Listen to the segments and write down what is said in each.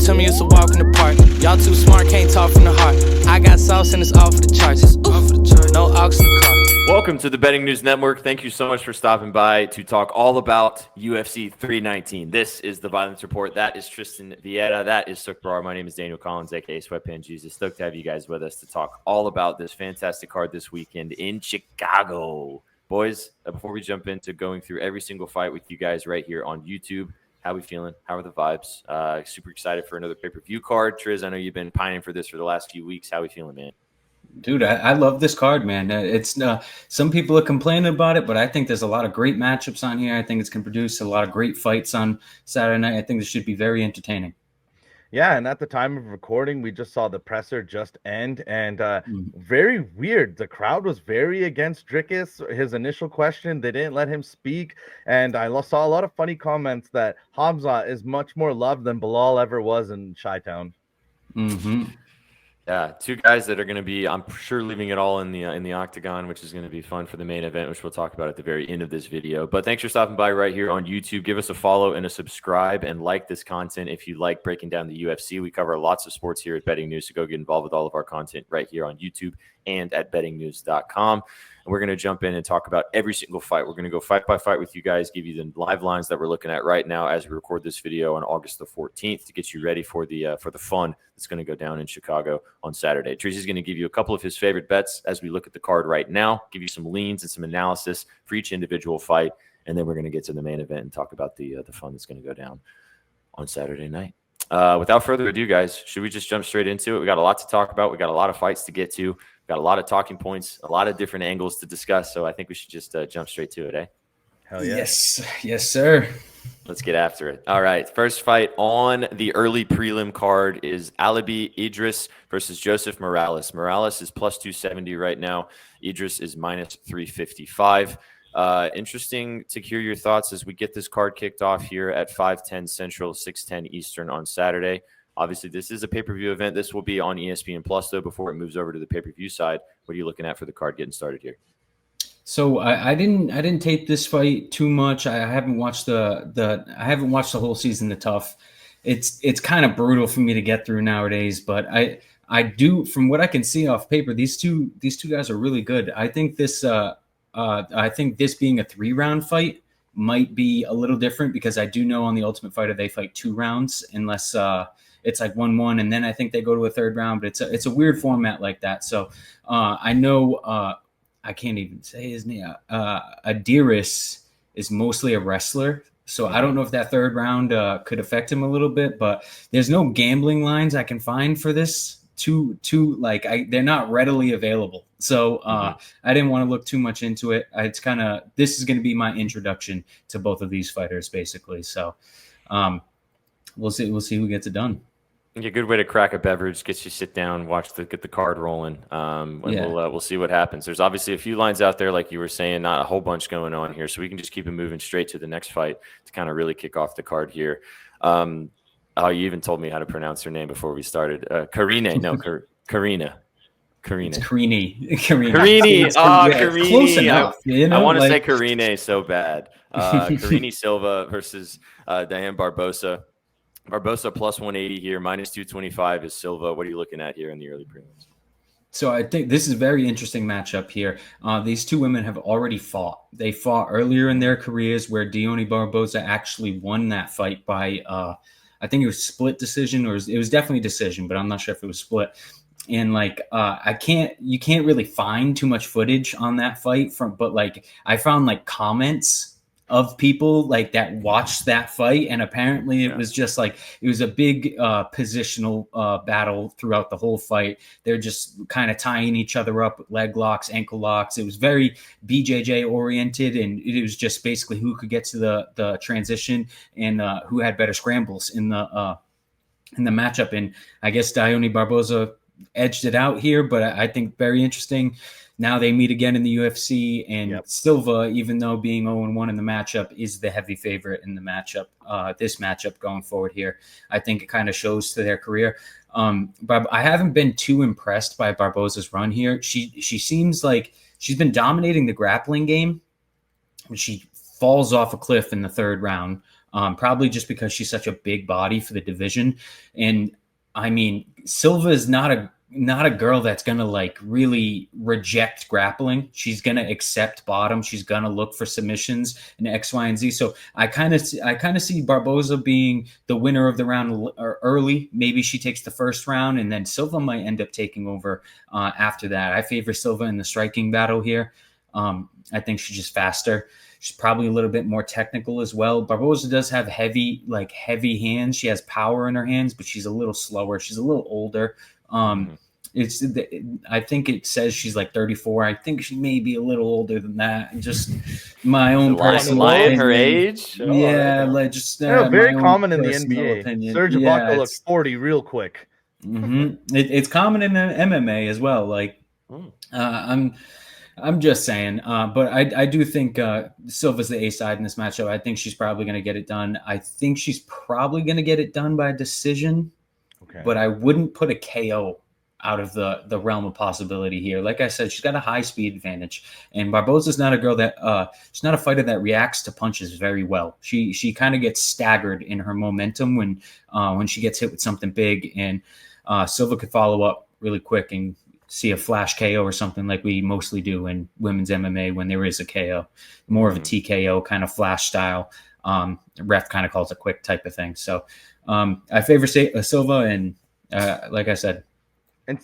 tell me it's a walk in the park. Y'all too smart, can't talk from the heart. I got sauce and it's all for the charts. No aux in the car. Welcome to the Betting News Network. Thank you so much for stopping by to talk all about UFC 319. This is the Violence Report. That is Tristan Vieira. That is Sukbar. My name is Daniel Collins, a.k.a. Sweatpan Jesus. Stoked to have you guys with us to talk all about this fantastic card this weekend in Chicago. Boys, before we jump into going through every single fight with you guys right here on YouTube, how are we feeling? How are the vibes? Super excited for another pay-per-view card. Triz, I know you've been pining for this for the last few weeks. How are we feeling, man? Dude, I love this card, man. It's some people are complaining about it, but I think there's a lot of great matchups on here. I think it's going to produce a lot of great fights on Saturday night. I think this should be very entertaining. Yeah, and at the time of recording, we just saw the presser just end, and very weird. The crowd was very against Dricus. His initial question, they didn't let him speak, and I saw a lot of funny comments that Khamzat is much more loved than Bilal ever was in Chi-Town. Mm-hmm. Yeah, two guys that are going to be, I'm sure, leaving it all in the octagon, which is going to be fun for the main event, which we'll talk about at the very end of this video. But thanks for stopping by right here on YouTube. Give us a follow and a subscribe and like this content if you like breaking down the UFC. We cover lots of sports here at Betting News, so go get involved with all of our content right here on YouTube and at bettingnews.com. And we're going to jump in and talk about every single fight. We're going to go fight by fight with you guys, give you the live lines that we're looking at right now as we record this video on August the 14th to get you ready for the fun that's going to go down in Chicago on Saturday. Tracy's going to give you a couple of his favorite bets as we look at the card right now, give you some leans and some analysis for each individual fight, and then we're going to get to the main event and talk about the fun that's going to go down on Saturday night. Without further ado, guys, should we just jump straight into it? We got a lot to talk about. We got a lot of fights to get to. Got a lot of talking points, a lot of different angles to discuss. So I think we should just jump straight to it, eh? Hell yeah. Yes, sir. Let's get after it. All right. First fight on the early prelim card is Alibi Idris versus Joseph Morales. Morales is plus 270 right now. Idris is minus 355. Interesting to hear your thoughts as we get this card kicked off here at 5:10 Central, 6:10 Eastern on Saturday. Obviously, this is a pay-per-view event. This will be on ESPN Plus, though, before it moves over to the pay-per-view side. What are you looking at for the card getting started here? So I didn't tape this fight too much. I haven't watched the whole season of Tough. It's kind of brutal for me to get through nowadays, but I do, from what I can see off paper, these two guys are really good. I think this being a 3-round fight might be a little different because I do know on the Ultimate Fighter they fight 2 rounds unless it's like 1-1, and then I think they go to a 3rd round. But it's a weird format like that. So I know I can't even say his name. Adiris is mostly a wrestler, so I don't know if that 3rd round could affect him a little bit. But there's no gambling lines I can find for this. They're not readily available. So I didn't want to look too much into it. This is going to be my introduction to both of these fighters, basically. So we'll see who gets it done. A good way to crack a beverage, gets you sit down, get the card rolling. We'll see what happens. There's obviously a few lines out there, like you were saying, not a whole bunch going on here, so we can just keep it moving straight to the next fight to kind of really kick off the card here. You even told me how to pronounce her name before we started. Karina. Karina. Karini. Oh, Karini. Close enough. I want to say Karine so bad. Karini Silva versus Diane Barbosa. Barbosa plus 180 here, minus 225 is Silva. What are you looking at here in the early prelims? So I think this is a very interesting matchup here. These two women have already fought. They fought earlier in their careers where Dione Barbosa actually won that fight by, I think it was split decision, or it was definitely decision, but I'm not sure if it was split. And you can't really find too much footage on that fight but I found comments of people that watched that fight, and apparently it was just it was a big positional battle throughout the whole fight. They're just kind of tying each other up with leg locks, ankle locks. It was very BJJ oriented, and it was just basically who could get to the transition and who had better scrambles in the matchup. And I guess Dione Barbosa edged it out here, but I think very interesting. Now they meet again in the UFC, and Silva, even though being 0-1 in the matchup, is the heavy favorite in the matchup. This matchup going forward here, I think it kind of shows to their career. But I haven't been too impressed by Barbosa's run here. She seems like she's been dominating the grappling game. She falls off a cliff in the 3rd round. probably just because she's such a big body for the division. And I mean, Silva is not a girl that's gonna like really reject grappling. She's gonna accept bottom. She's gonna look for submissions and X, Y, and Z. So I kind of see Barboza being the winner of the round early. Maybe she takes the first round, and then Silva might end up taking over after that. I favor Silva in the striking battle here. I think she's just faster. She's probably a little bit more technical as well. Barboza does have heavy hands. She has power in her hands, but she's a little slower. She's a little older. I think it says she's like 34. I think she may be a little older than that. Just my own personal lying her age. Yeah, like just very common in the NBA. Opinion. Serge Ibaka looks 40 real quick. It's common in the MMA as well. Like I'm just saying, but I do think Silva's the A side in this matchup. I think she's probably going to get it done. I think she's probably going to get it done by decision. Okay. But I wouldn't put a KO out of the realm of possibility here. Like I said, she's got a high speed advantage, and Barboza's not a girl that she's not a fighter that reacts to punches very well. She kind of gets staggered in her momentum when she gets hit with something big, and Silva could follow up really quick and see a flash KO or something like we mostly do in women's MMA when there is a KO, more of a TKO kind of flash style. Ref kind of calls it quick type of thing. So I favor Silva, and like I said, and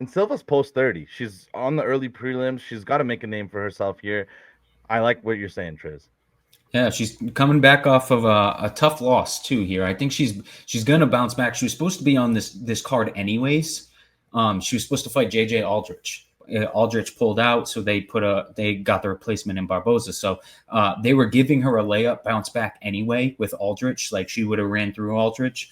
Silva's post 30. She's on the early prelims. She's got to make a name for herself here. I like what you're saying, Triz. Yeah, she's coming back off of a tough loss too here. I think she's gonna bounce back. She was supposed to be on this card anyways. She was supposed to fight JJ Aldrich. Aldrich pulled out, so they got the replacement in Barboza. So they were giving her a layup bounce back anyway with Aldrich, like she would have ran through Aldrich.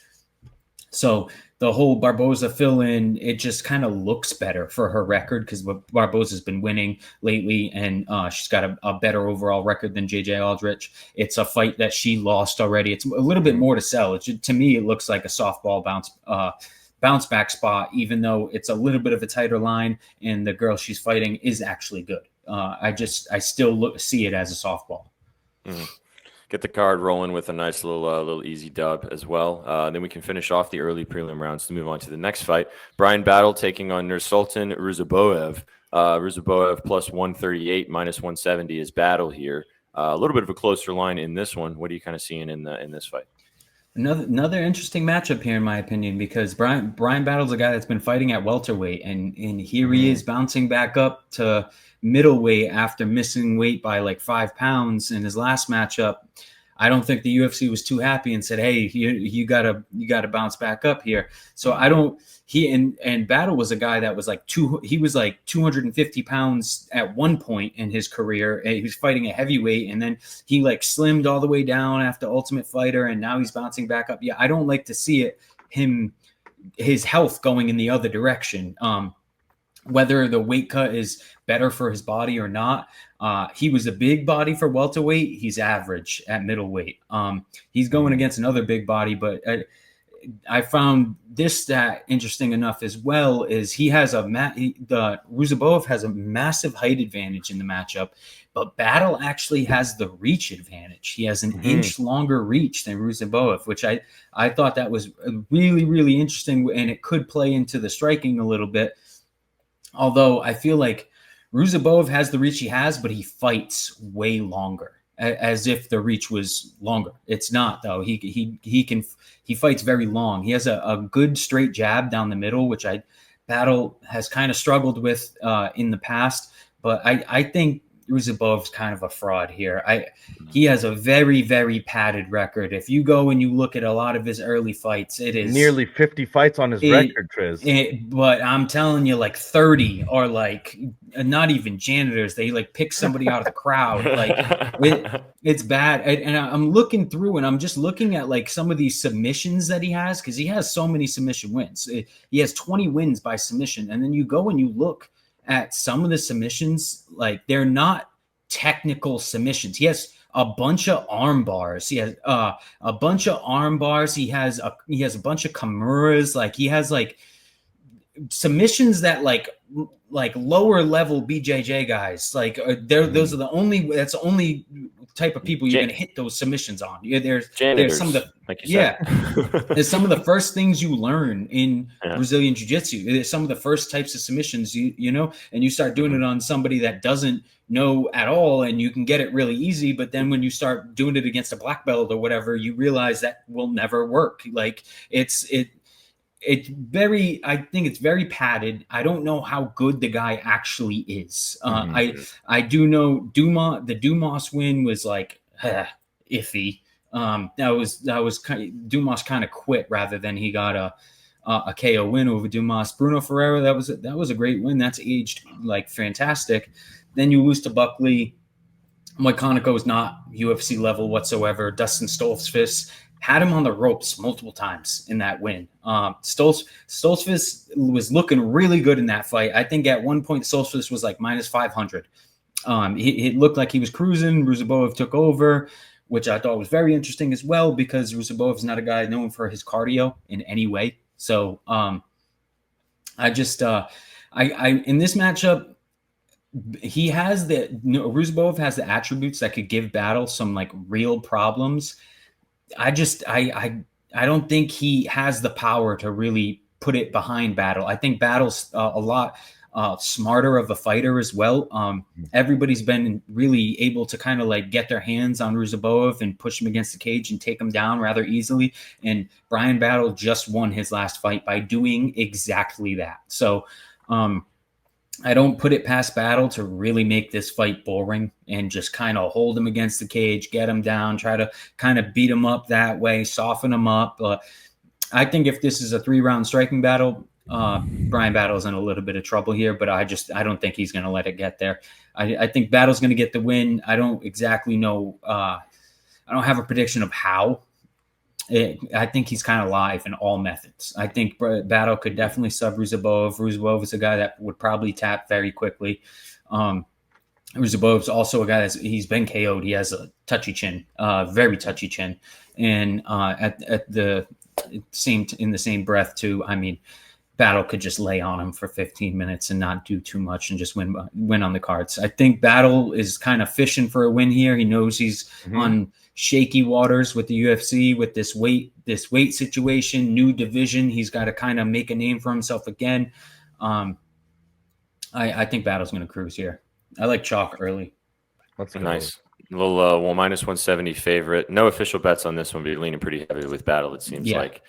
So the whole Barboza fill-in, it just kind of looks better for her record because Barboza's been winning lately, and she's got a better overall record than JJ Aldrich. It's a fight that she lost already. It's a little bit more to sell. To me, it looks like a softball bounce back spot, even though it's a little bit of a tighter line and the girl she's fighting is actually good. I still see it as a softball. Get the card rolling with a nice little easy dub as well. Then we can finish off the early prelim rounds to move on to the next fight. Brian Battle taking on Nursultan Ruziboev. Ruziboev plus 138, minus 170 is Battle here. A little bit of a closer line in this one. What are you kind of seeing in this fight? Another interesting matchup here, in my opinion, because Brian Battle's a guy that's been fighting at welterweight, and here he is bouncing back up to middleweight after missing weight by like 5 pounds in his last matchup. I don't think the UFC was too happy and said, "Hey, you gotta bounce back up here." So I don't. He and Battle was a guy that was like 250 pounds at one point in his career. He was fighting a heavyweight, and then he like slimmed all the way down after Ultimate Fighter, and now he's bouncing back up. Yeah, I don't like to see his health going in the other direction. Whether the weight cut is better for his body or not. He was a big body for welterweight. He's average at middleweight. He's going against another big body, but I found this stat interesting enough as well. Is he has Ruziboev has a massive height advantage in the matchup, but Battle actually has the reach advantage. He has an inch longer reach than Ruziboev, which I thought that was really, really interesting, and it could play into the striking a little bit. Although I feel like Ruziboev has the reach he has, but he fights way longer, as if the reach was longer. It's not, though. He fights very long. He has a good straight jab down the middle, which Battle has kind of struggled with in the past. But I think Ruziboev's kind of a fraud here. He has a very, very padded record. If you go and you look at a lot of his early fights, it is nearly 50 fights on his record, Triz. But I'm telling you, like 30 are like not even janitors. They like pick somebody out of the crowd. Like it's bad. And I'm looking through, and I'm just looking at like some of these submissions that he has, because he has so many submission wins. He has 20 wins by submission, and then you go and you look at some of the submissions, like they're not technical submissions. He has a bunch of arm bars. He has a bunch of arm bars. He has a bunch of kimuras. Like he has like submissions that like like lower level BJJ guys. Like those are the only, that's the only type of people you're going to hit those submissions on. Yeah, there's some of the, like you said. there's some of the first things you learn in Brazilian Jiu-Jitsu. There's some of the first types of submissions, you know, and you start doing it on somebody that doesn't know at all, and you can get it really easy. But then when you start doing it against a black belt or whatever, you realize that will never work. Like it's very, I think it's very padded. I don't know how good the guy actually is. I do know the Dumas win was like iffy. That was kind of, Dumas kind of quit rather than he got a KO win over Dumas. Bruno Ferreira, that was a great win. That's aged like fantastic. Then you lose to Buckley. Mike Conoco is not UFC level whatsoever. Dustin Stoltzfus had him on the ropes multiple times in that win. Stoltzfus was looking really good in that fight. I think at one point Stoltzfus was like minus 500. It looked like he was cruising. Ruziboev took over, which I thought was very interesting as well, because Ruziboev is not a guy known for his cardio in any way. So I just in this matchup, Ruziboev has the attributes that could give Battle some like real problems. I don't think he has the power to really put it behind Battle. I think Battle's a lot smarter of a fighter as well. Everybody's been really able to kind of like get their hands on Ruziboev and push him against the cage and take him down rather easily. And Brian Battle just won his last fight by doing exactly that. So I don't put it past Battle to really make this fight boring and just kind of hold him against the cage, get him down, try to kind of beat him up that way, soften him up. I think if this is a 3-round striking battle, Brian Battle's in a little bit of trouble here, but I don't think he's going to let it get there. I think Battle's going to get the win. I don't exactly know. I don't have a prediction of how. I think he's kind of live in all methods. I think Battle could definitely sub Ruziboev. Ruziboev is a guy that would probably tap very quickly. Ruziboev's also a guy he's been KO'd. He has a touchy chin, very touchy chin. And in the same breath too, I mean, Battle could just lay on him for 15 minutes and not do too much and just win on the cards. I think Battle is kind of fishing for a win here. He knows he's on shaky waters with the UFC, with this weight situation, new division. He's got to kind of make a name for himself again. I think Battle's going to cruise here. I like chalk early. That's nice. A little minus 170 favorite. No official bets on this one, but you're leaning pretty heavy with Battle, it seems like.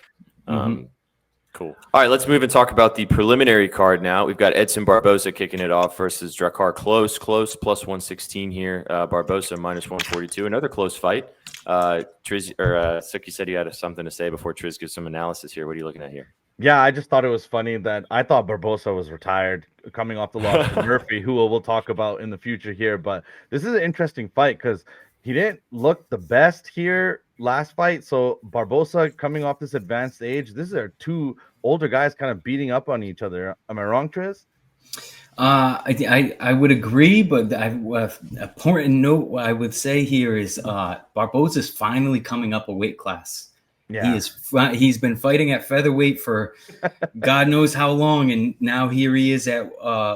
Cool. All right, let's move and talk about the preliminary card now. We've got Edson Barboza kicking it off versus Drakkar. Close, plus 116 here. Barboza minus 142. Another close fight. Suki said you had something to say before Triz gives some analysis here. What are you looking at here? Yeah, I just thought it was funny that I thought Barboza was retired coming off the loss to Murphy, who we'll talk about in the future here. But this is an interesting fight because he didn't look the best here last fight. So Barboza coming off this advanced age, these are two older guys kind of beating up on each other. Am I wrong, Triz? I would agree, but an important note I would say here is Barboza is finally coming up a weight class. Yeah, he's been fighting at featherweight for God knows how long, and now here he is at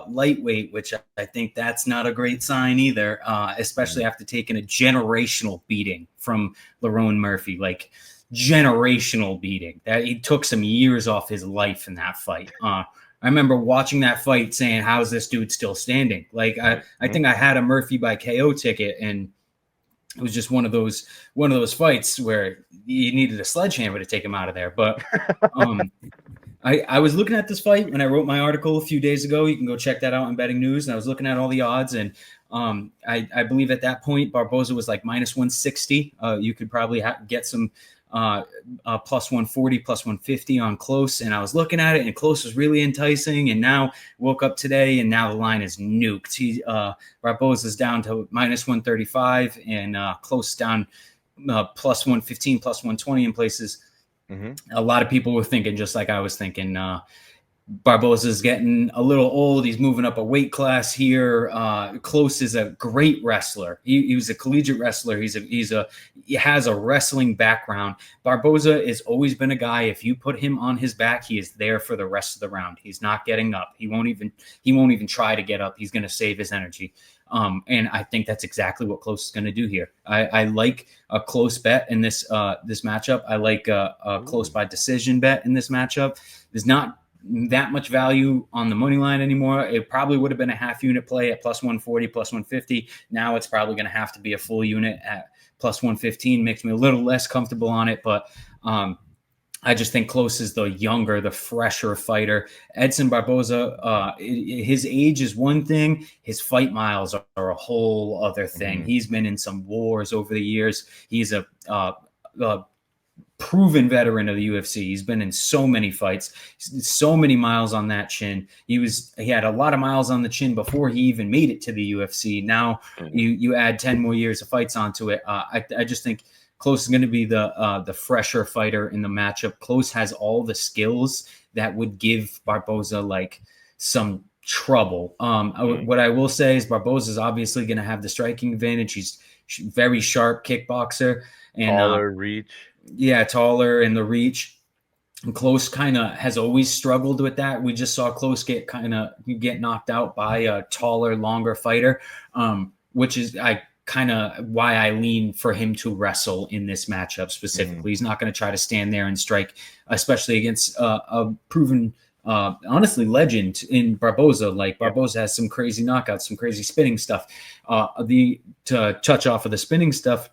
lightweight, which I think that's not a great sign either, especially after taking a generational beating from Lerone Murphy, like generational beating. That he took some years off his life in that fight. I remember watching that fight saying, "How's this dude still standing?" Like I think I had a Murphy by KO ticket, and it was just one of those fights where you needed a sledgehammer to take him out of there. But I was looking at this fight when I wrote my article a few days ago. You can go check that out on Betting News. And I was looking at all the odds, and I believe at that point Barboza was like minus 160. You could probably get some plus 140, plus 150 on close. And I was looking at it, and close was really enticing. And now woke up today, and now the line is nuked. Barboza's down to minus 135, and close down plus 115, plus 120 in places. A lot of people were thinking just like I was thinking. Barboza's getting a little old. He's moving up a weight class here. Close is a great wrestler. He was a collegiate wrestler. He has a wrestling background. Barboza has always been a guy. If you put him on his back, he is there for the rest of the round. He's not getting up. He won't even try to get up. He's going to save his energy. And I think that's exactly what Close is going to do here. I like a close bet in this matchup. I like a close by decision bet in this matchup. There's not that much value on the money line anymore. It probably would have been a half unit play at plus 140, plus 150. Now it's probably going to have to be a full unit at plus 115. Makes me a little less comfortable on it, but I just think Close is the younger, the fresher fighter. Edson Barboza, his age is one thing. His fight miles are a whole other thing. Mm-hmm. He's been in some wars over the years. He's a proven veteran of the UFC. He's been in so many fights, so many miles on that chin. He had a lot of miles on the chin before he even made it to the UFC. Now you add 10 more years of fights onto it. I just think Close is going to be the fresher fighter in the matchup. Close has all the skills that would give Barboza like some trouble. What I will say is Barboza is obviously going to have the striking advantage. He's very sharp kickboxer and taller reach. Yeah, taller in the reach. And Close kind of has always struggled with that. We just saw Close get knocked out by a taller, longer fighter, which is why I lean for him to wrestle in this matchup specifically. He's not going to try to stand there and strike, especially against a proven, honestly, legend in Barboza. Like Barboza has some crazy knockouts, some crazy spinning stuff. To touch off of the spinning stuff,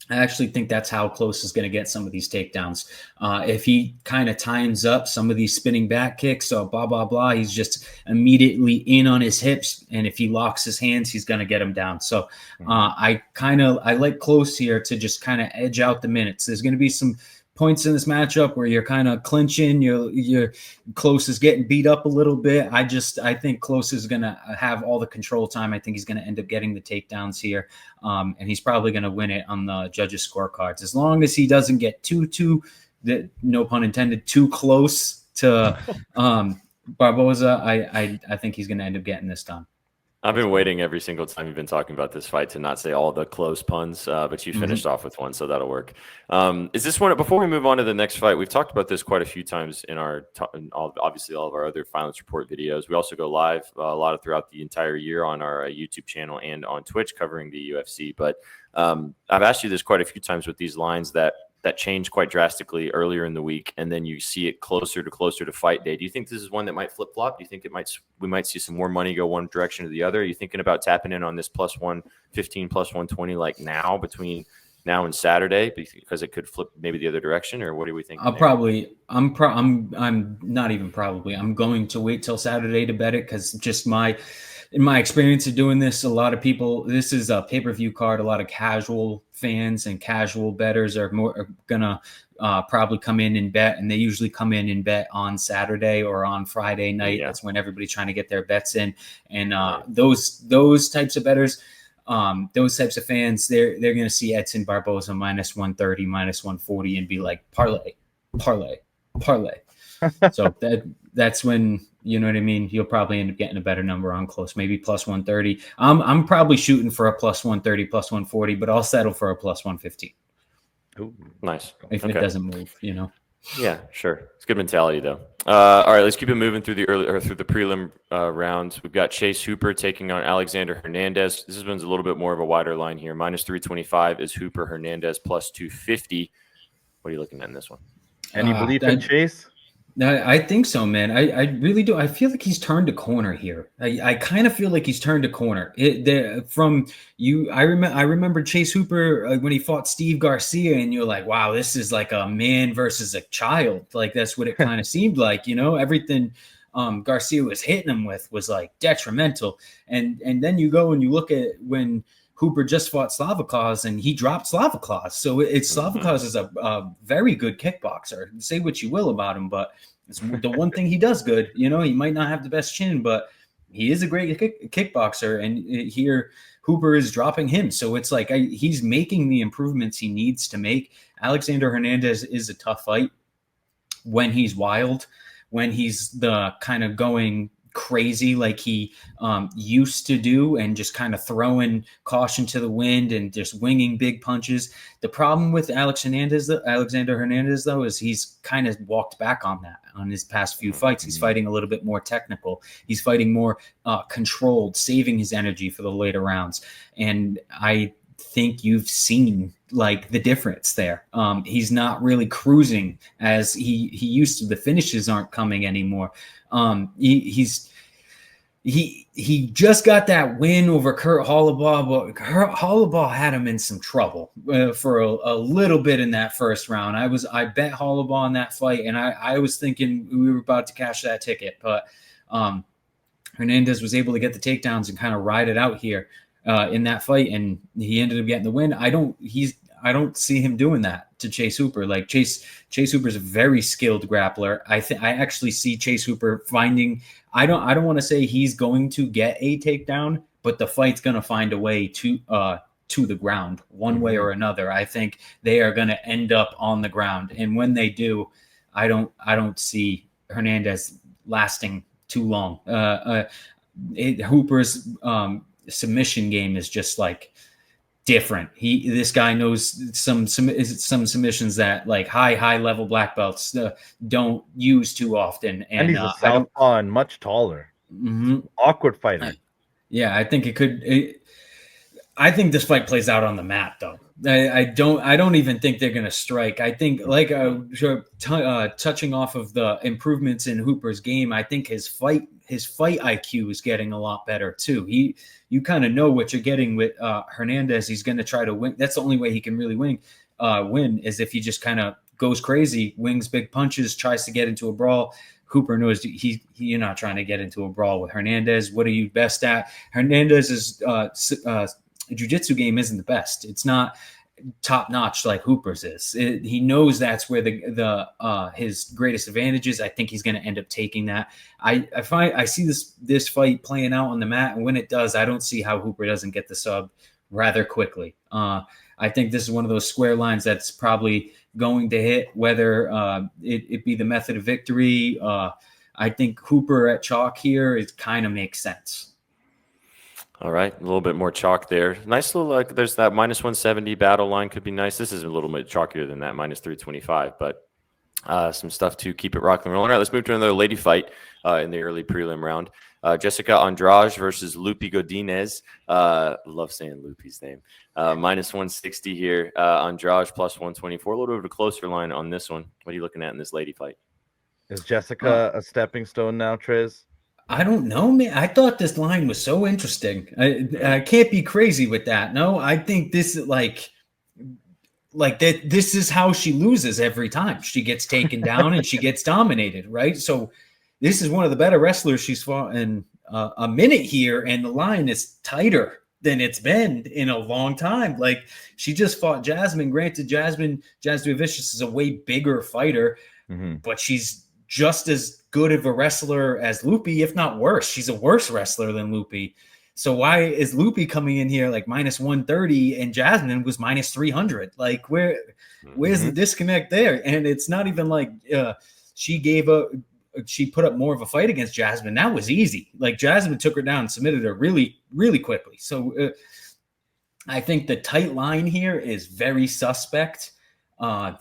I actually think that's how Close is going to get some of these takedowns. If he kind of times up some of these spinning back kicks or blah, blah, blah, he's just immediately in on his hips. And if he locks his hands, he's going to get him down. So I like Close here to just kind of edge out the minutes. There's going to be some points in this matchup where you're kind of clinching, you're Close is getting beat up a little bit. I think Close is going to have all the control time. I think he's going to end up getting the takedowns here. And he's probably going to win it on the judges' scorecards. As long as he doesn't get too no pun intended, too close to Barboza, I think he's going to end up getting this done. I've been waiting every single time you've been talking about this fight to not say all the close puns, but you finished off with one, so that'll work. Is this one, before we move on to the next fight, we've talked about this quite a few times in obviously all of our other Violence Report videos. We also go live a lot throughout the entire year on our YouTube channel and on Twitch covering the UFC. But I've asked you this quite a few times with these lines that changed quite drastically earlier in the week, and then you see it closer to fight day. Do you think this is one that might flip-flop? Do you think we might see some more money go one direction or the other? Are you thinking about tapping in on this plus 115, plus 120 like now, between now and Saturday, because it could flip maybe the other direction, or what are we thinking? I'm not even probably. I'm going to wait till Saturday to bet it, because just in my experience of doing this, a lot of people, this is a pay-per-view card. A lot of casual fans and casual bettors are gonna probably come in and bet, and they usually come in and bet on Saturday or on Friday night. Yeah. That's when everybody's trying to get their bets in, and those types of bettors, those types of fans, they're gonna see Edson Barboza minus 130, minus 140, and be like parlay. So that's when, you know what I mean, you'll probably end up getting a better number on Close, maybe plus 130. I'm probably shooting for a plus 130, plus 140, but I'll settle for a plus 115. Ooh, nice. If it doesn't move, Yeah, sure. It's good mentality though. All right, let's keep it moving through the prelim rounds. We've got Chase Hooper taking on Alexander Hernandez. This one's a little bit more of a wider line here. Minus 325 is Hooper. Hernandez plus 250. What are you looking at in this one? Any belief in Chase? I think so, man. I really do. I feel like he's turned a corner here. I kind of feel like he's turned a corner. I remember Chase Hooper when he fought Steve Garcia, and you're like, wow, this is like a man versus a child. Like, that's what it kind of seemed like, everything Garcia was hitting him with was like detrimental. And then you go and you look at when Hooper just fought Slavikos, and he dropped Slavikos. So Slavikos is a very good kickboxer. Say what you will about him, but it's the one thing he does good. He might not have the best chin, but he is a great kickboxer. And here Hooper is dropping him. So it's like he's making the improvements he needs to make. Alexander Hernandez is a tough fight when he's wild. when he's the kind of going crazy like he used to do and just kind of throwing caution to the wind and just winging big punches. The problem with Alexander Hernandez, though, is he's kind of walked back on that on his past few fights. He's fighting a little bit more technical. He's fighting more controlled, saving his energy for the later rounds. And I think you've seen like the difference there. He's not really cruising as he used to. The finishes aren't coming anymore. He just got that win over Kurt Hollabaugh, but Hollabaugh had him in some trouble for a little bit in that first round. I bet Hollabaugh on that fight, and I was thinking we were about to cash that ticket, but Hernandez was able to get the takedowns and kind of ride it out here in that fight, and he ended up getting the win. I don't see him doing that to Chase Hooper. Like Chase Hooper is a very skilled grappler. I actually see Chase Hooper finding. I don't want to say he's going to get a takedown, but the fight's going to find a way to the ground one way or another. I think they are going to end up on the ground, and when they do, I don't see Hernandez lasting too long. Hooper's submission game is just like different. This guy knows some submissions that like high level black belts don't use too often. And he's a southpaw and much taller. Awkward fighter. Yeah, I think I think this fight plays out on the mat though. I don't even think they're going to strike. I think like touching off of the improvements in Hooper's game, I think his fight IQ is getting a lot better too. You kind of know what you're getting with Hernandez. He's going to try to win. That's the only way he can really win is if he just kind of goes crazy, wings big punches, tries to get into a brawl. Hooper knows you're not trying to get into a brawl with Hernandez. What are you best at? Hernandez's jiu-jitsu game isn't the best. It's not top notch like Hooper's is. He knows that's where his greatest advantage is. I think he's going to end up taking that. I see this fight playing out on the mat, and when it does, I don't see how Hooper doesn't get the sub rather quickly. I think this is one of those square lines that's probably going to hit, whether it be the method of victory. I think Hooper at chalk here, it kind of makes sense. All right, a little bit more chalk there. Nice little, there's that minus 170 battle line could be nice. This is a little bit chalkier than that, minus 325, but some stuff to keep it rocking and rolling. All right, let's move to another lady fight in the early prelim round. Jessica Andrade versus Lupi Godinez. Love saying Lupi's name. Minus 160 here. Andrade plus 124. A little bit of a closer line on this one. What are you looking at in this lady fight? Is Jessica a stepping stone now, Triz? I don't know, man. I thought this line was so interesting. I can't be crazy with that. No, I think this is like that. This is how she loses every time. She gets taken down and she gets dominated, right? So this is one of the better wrestlers she's fought in a minute here, and the line is tighter than it's been in a long time. Like she just fought Jasmine. Granted, Jasmine Vicious is a way bigger fighter, but she's just as good of a wrestler as Lupi, if not worse. She's a worse wrestler than Lupi. So why is Lupi coming in here like minus 130 and Jasmine was minus 300? Like where's the disconnect there? And it's not even like she put up more of a fight against Jasmine. That was easy. Like Jasmine took her down and submitted her really, really quickly. So I think the tight line here is very suspect. I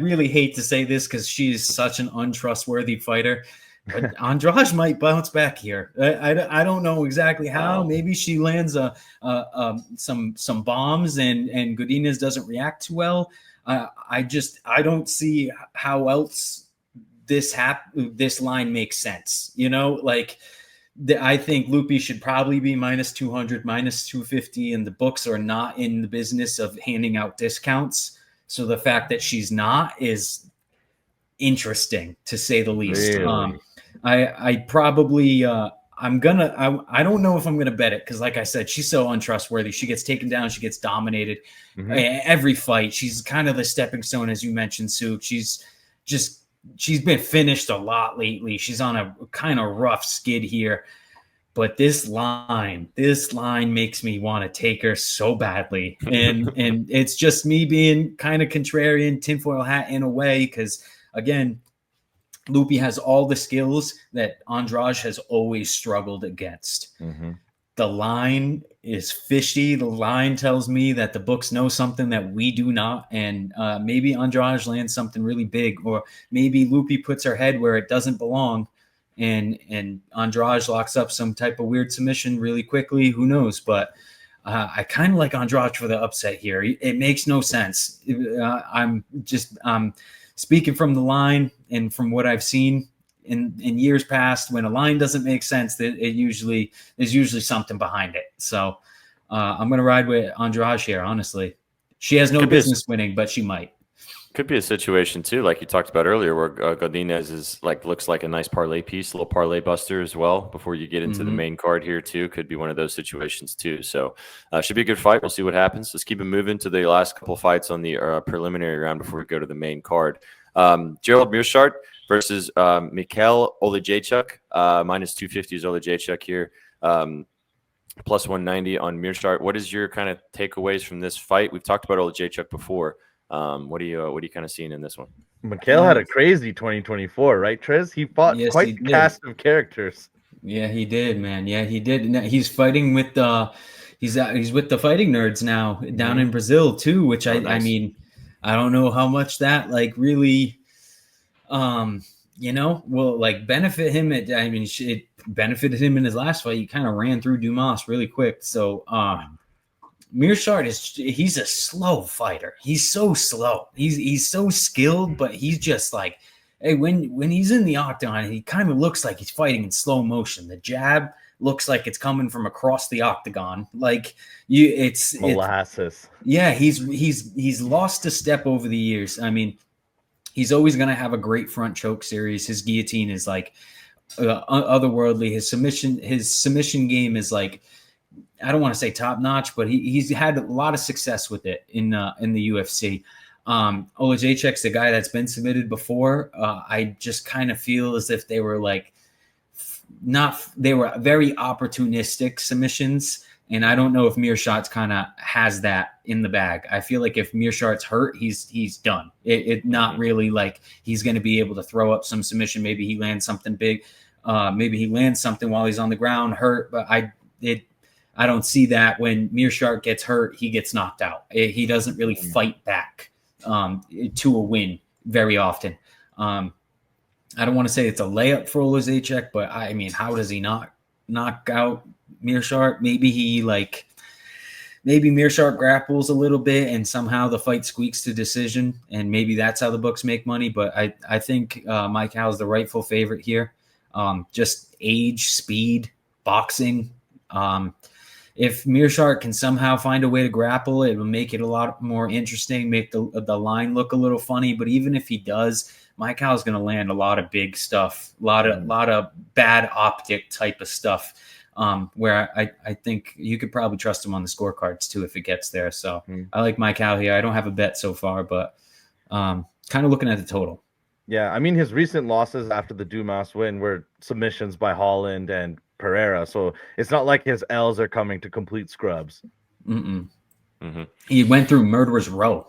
really hate to say this because she's such an untrustworthy fighter, but Andrade might bounce back here. I don't know exactly how. Maybe she lands some bombs and Godinez doesn't react too well. I don't see how else this line makes sense. You know, like I think Lupi should probably be minus 200, minus 250, and the books are not in the business of handing out discounts. So the fact that she's not is interesting to say the least. Really? I probably I don't know if I'm gonna bet it because, like I said, she's so untrustworthy. She gets taken down, she gets dominated every fight. She's kind of the stepping stone, as you mentioned, Sue. She's been finished a lot lately. She's on a kind of rough skid here. But this line makes me want to take her so badly. And it's just me being kind of contrarian, tinfoil hat in a way, because, again, Lupi has all the skills that Andrade has always struggled against. The line is fishy. The line tells me that the books know something that we do not. And maybe Andrade lands something really big, or maybe Lupi puts her head where it doesn't belong, and Andrade locks up some type of weird submission really quickly. Who knows? But I kind of like Andrade for the upset here. It makes no sense. I'm speaking from the line and from what I've seen in years past. When a line doesn't make sense, there's usually something behind it. So I'm going to ride with Andrade here. Honestly, she has no business winning, but she might. Could be a situation too, like you talked about earlier, where Godinez is looks like a nice parlay piece, a little parlay buster as well. Before you get into the main card here too, could be one of those situations too. So should be a good fight. We'll see what happens. Let's keep it moving to the last couple fights on the preliminary round before we go to the main card. Gerald Meerschaert versus Mikhail Olejniczuk. Minus 250 is Olejniczuk here. Plus 190 on Meerschaert. What is your kind of takeaways from this fight? We've talked about Olejniczuk before. What are you kind of seeing in this one? Mikhail had a crazy 2024, right, Triz? He fought quite a cast of characters. Yeah, he did, man. Yeah, he did. He's fighting with he's with the fighting nerds now down in Brazil too, which nice. I mean, I don't know how much that really will benefit him. It benefited him in his last fight. He kind of ran through Dumas really quick. So Meerschaert he's a slow fighter. He's so slow. He's so skilled, but he's just like, hey, when he's in the octagon, he kind of looks like he's fighting in slow motion. The jab looks like it's coming from across the octagon. It's molasses. He's lost a step over the years. I mean, he's always going to have a great front choke series. His guillotine is otherworldly. His submission game is I don't want to say top notch, but he's had a lot of success with it in the UFC. Olejniczuk's the guy that's been submitted before. I just kind of feel as if they were they were very opportunistic submissions, and I don't know if Meerschaert kind of has that in the bag. I feel like if Meerschaert's hurt, he's done. It not really he's going to be able to throw up some submission. Maybe he lands something big. Maybe he lands something while he's on the ground hurt, but I don't see that. When Meerschaert gets hurt, he gets knocked out. He doesn't really fight back to a win very often. I don't want to say it's a layup for Olejniczuk, but I mean, how does he not knock out Meerschaert? Maybe Meerschaert grapples a little bit and somehow the fight squeaks to decision, and maybe that's how the books make money. But I think Mike Howell's the rightful favorite here. Just age, speed, boxing. If Meerschaert can somehow find a way to grapple, it will make it a lot more interesting, make the line look a little funny. But even if he does, Mike Howell's going to land a lot of big stuff, a lot of bad optic type of stuff, where I think you could probably trust him on the scorecards too if it gets there. So I like Mike Howell here. I don't have a bet so far, but kind of looking at the total. Yeah, I mean, his recent losses after the Dumas win were submissions by Holland and Pereira, so it's not like his L's are coming to complete scrubs. He went through murderer's row.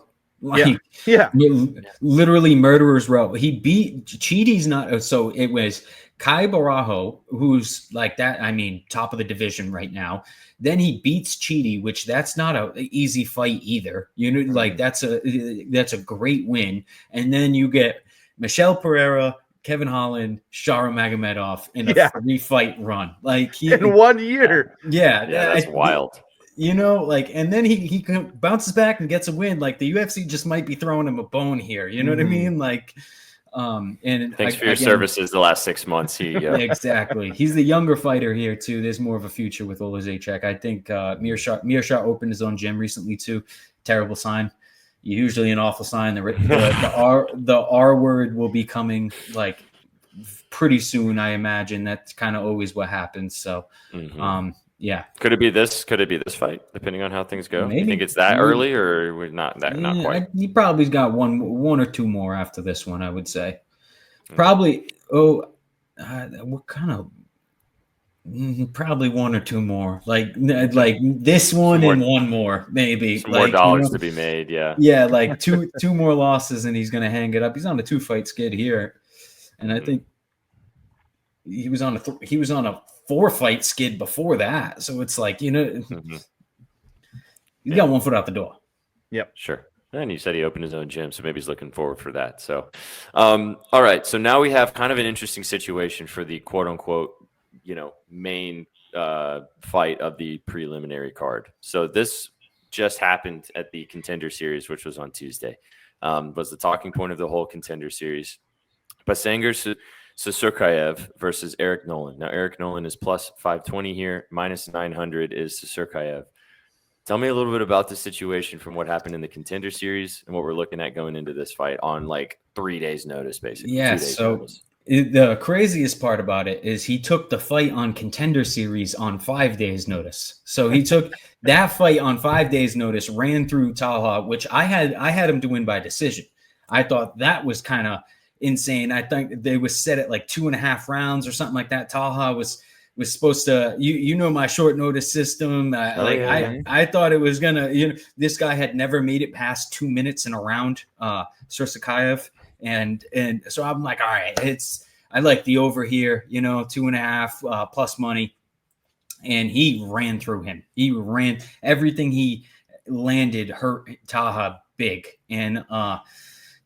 Literally murderer's row. He beat Chidi's not. So it was Kai Barajo, who's that. I mean, top of the division right now. Then he beats Chidi, which that's not an easy fight either. That's a great win. And then you get Michel Pereira, Kevin Holland, Shara Magomedov in a 3-fight run. In 1 year. Yeah, that's wild. And then he bounces back and gets a win. The UFC just might be throwing him a bone here. You know what I mean? And thanks for your services the last 6 months. Exactly. He's the younger fighter here too. There's more of a future with Olejniczuk. I think Meerschaert opened his own gym recently too. Terrible sign. Usually an awful sign. The R word will be coming pretty soon, I imagine. That's kind of always what happens. So, yeah. Could it be this fight, depending on how things go? Maybe. You think it's that early, or we're not quite? He probably's got one or two more after this one, I would say. Probably. What kind of? Probably one or two more, like this one and one more, maybe. Some more dollars to be made, yeah. Yeah, two more losses and he's gonna hang it up. He's on a 2-fight skid here, and I think he was on a 4-fight skid before that. So it's like, you know, he's got one foot out the door. Yep, sure. And you said he opened his own gym, so maybe he's looking forward for that. So, all right. So now we have kind of an interesting situation for the quote unquote, you know, main fight of the preliminary card. So this just happened at the Contender Series, which was on Tuesday. Was the talking point of the whole Contender Series. Basanger Susurkayev versus Eric Nolan. Now, Eric Nolan is plus 520 here. Minus 900 is Susurkayev. Tell me a little bit about the situation from what happened in the Contender Series and what we're looking at going into this fight on like 3 days' notice, basically. Yeah, so the craziest part about it is he took the fight on Contender Series on 5 days' notice. So he took that fight on 5 days' notice, ran through Talha, which I had him to win by decision. I thought that was kind of insane. I think they was set at like 2.5 rounds or something like that. Talha was supposed to, you know, my short notice system. I thought it was gonna, you know, this guy had never made it past 2 minutes in a round, Susurkayev, and so I'm like, all right, I like the over here, you know, 2.5 plus money, and he ran through him. He ran everything he landed hurt Talha big, and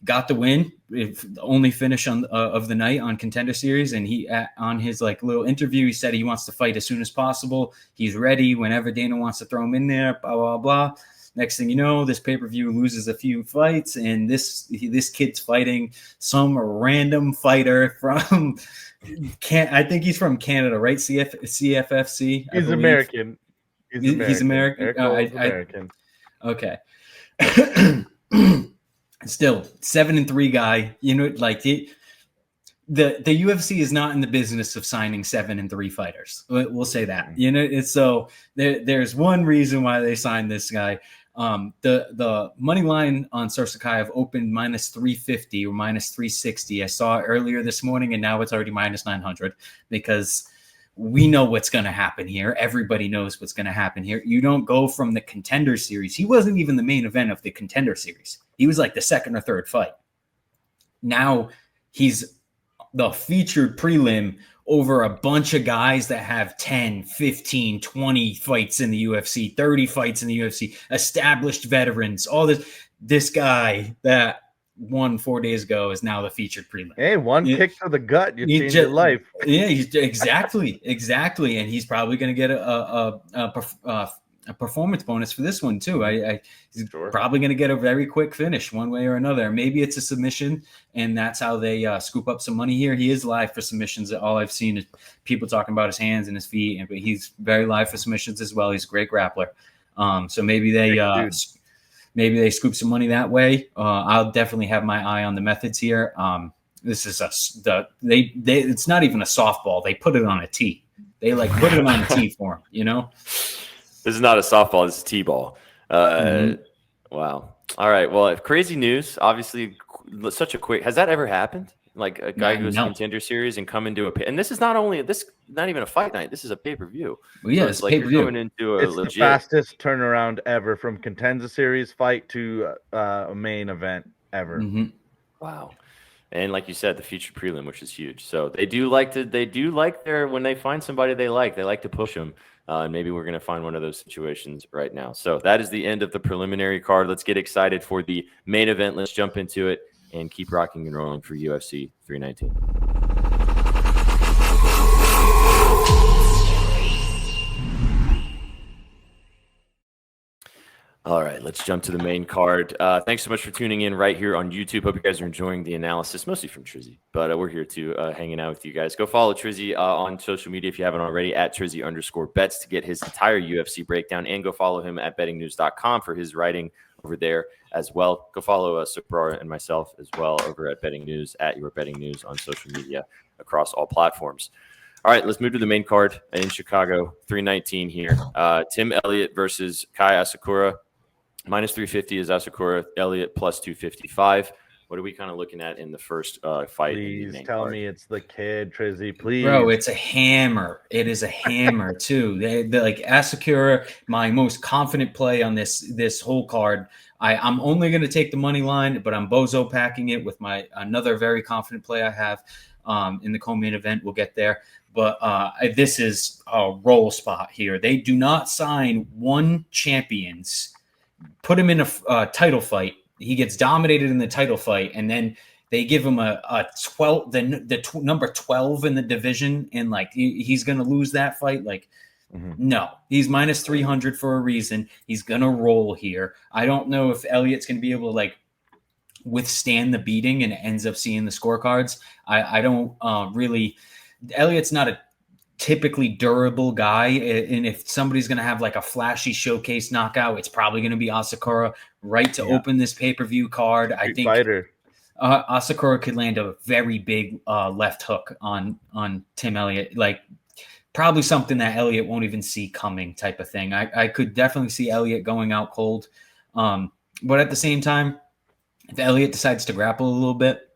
got the win. The only finish of the night on Contender Series, and he on his like little interview, he said he wants to fight as soon as possible. He's ready whenever Dana wants to throw him in there. Blah blah blah. Next thing you know, this pay-per-view loses a few fights, and this kid's fighting some random fighter from I think he's from Canada, right? CFFC. He's American. He's American. American. Okay. Still 7-3 guy, you know, like the UFC is not in the business of signing 7-3 fighters. We'll say that, you know, it's so there's one reason why they signed this guy. The money line on Susurkayev opened minus 350 or minus 360. I saw it earlier this morning, and now it's already minus 900 because we know what's going to happen here. Everybody knows what's going to happen here. You don't go from the Contender Series. He wasn't even the main event of the Contender Series. He was like the second or third fight. Now he's the featured prelim over a bunch of guys that have 10, 15, 20 fights in the UFC, 30 fights in the UFC, established veterans, all this. This guy that won 4 days ago is now the featured prelim. Hey, one kick to the gut, you change your life. Yeah, exactly. And he's probably going to get a performance bonus for this one too. He's probably going to get a very quick finish one way or another. Maybe it's a submission, and that's how they scoop up some money here. He is live for submissions. All I've seen is people talking about his hands and his feet, but he's very live for submissions as well. He's a great grappler. So maybe they scoop some money that way. I'll definitely have my eye on the methods here. This is it's not even a softball. They put it on a tee. They like put it on a tee for him, you know? This is not a softball. This is a T-ball. Wow. All right. Well, crazy news. Obviously, such a quick. Has that ever happened? Like a guy goes Contender Series and come into and this is not even a fight night. This is a pay-per-view. Well, yeah, so it's like pay-per-view. Coming into it's legit. The fastest turnaround ever from Contender Series fight to a main event ever. Mm-hmm. Wow. And like you said, the featured prelim, which is huge. So they do like when they find somebody they like to push them. And maybe we're going to find one of those situations right now. So that is the end of the preliminary card. Let's get excited for the main event. Let's jump into it and keep rocking and rolling for UFC 319. All right, let's jump to the main card. Thanks so much for tuning in right here on YouTube. Hope you guys are enjoying the analysis, mostly from Trizzy, but we're here too, hanging out with you guys. Go follow Trizzy on social media if you haven't already, at Trizzy_bets to get his entire UFC breakdown, and go follow him at bettingnews.com for his writing over there as well. Go follow Supra and myself as well over at Betting News, at Your Betting News on social media across all platforms. All right, let's move to the main card in Chicago, 319 here. Tim Elliott versus Kai Asakura. Minus 350 is Asakura. Elliott plus 255. What are we kind of looking at in the first fight? Please tell me it's the kid, Trizzy. Please, bro. It's a hammer. It is a hammer too. They like Asakura, my most confident play on this whole card. I'm only going to take the money line, but I'm bozo packing it with my another very confident play I have in the co-main event. We'll get there, but this is a roll spot here. They do not sign one champions, put him in a title fight. He gets dominated in the title fight, and then they give him a 12, number 12 in the division, and like he's going to lose that fight. Like, no, he's minus 300 for a reason. He's going to roll here. I don't know if Elliot's going to be able to like withstand the beating and ends up seeing the scorecards. I don't really. Elliot's not a typically durable guy, and if somebody's going to have like a flashy showcase knockout, it's probably going to be Asakura to open this pay-per-view card. I think Asakura could land a very big left hook on Tim Elliott, like probably something that Elliott won't even see coming type of thing. I could definitely see Elliott going out cold, but at the same time, if Elliott decides to grapple a little bit,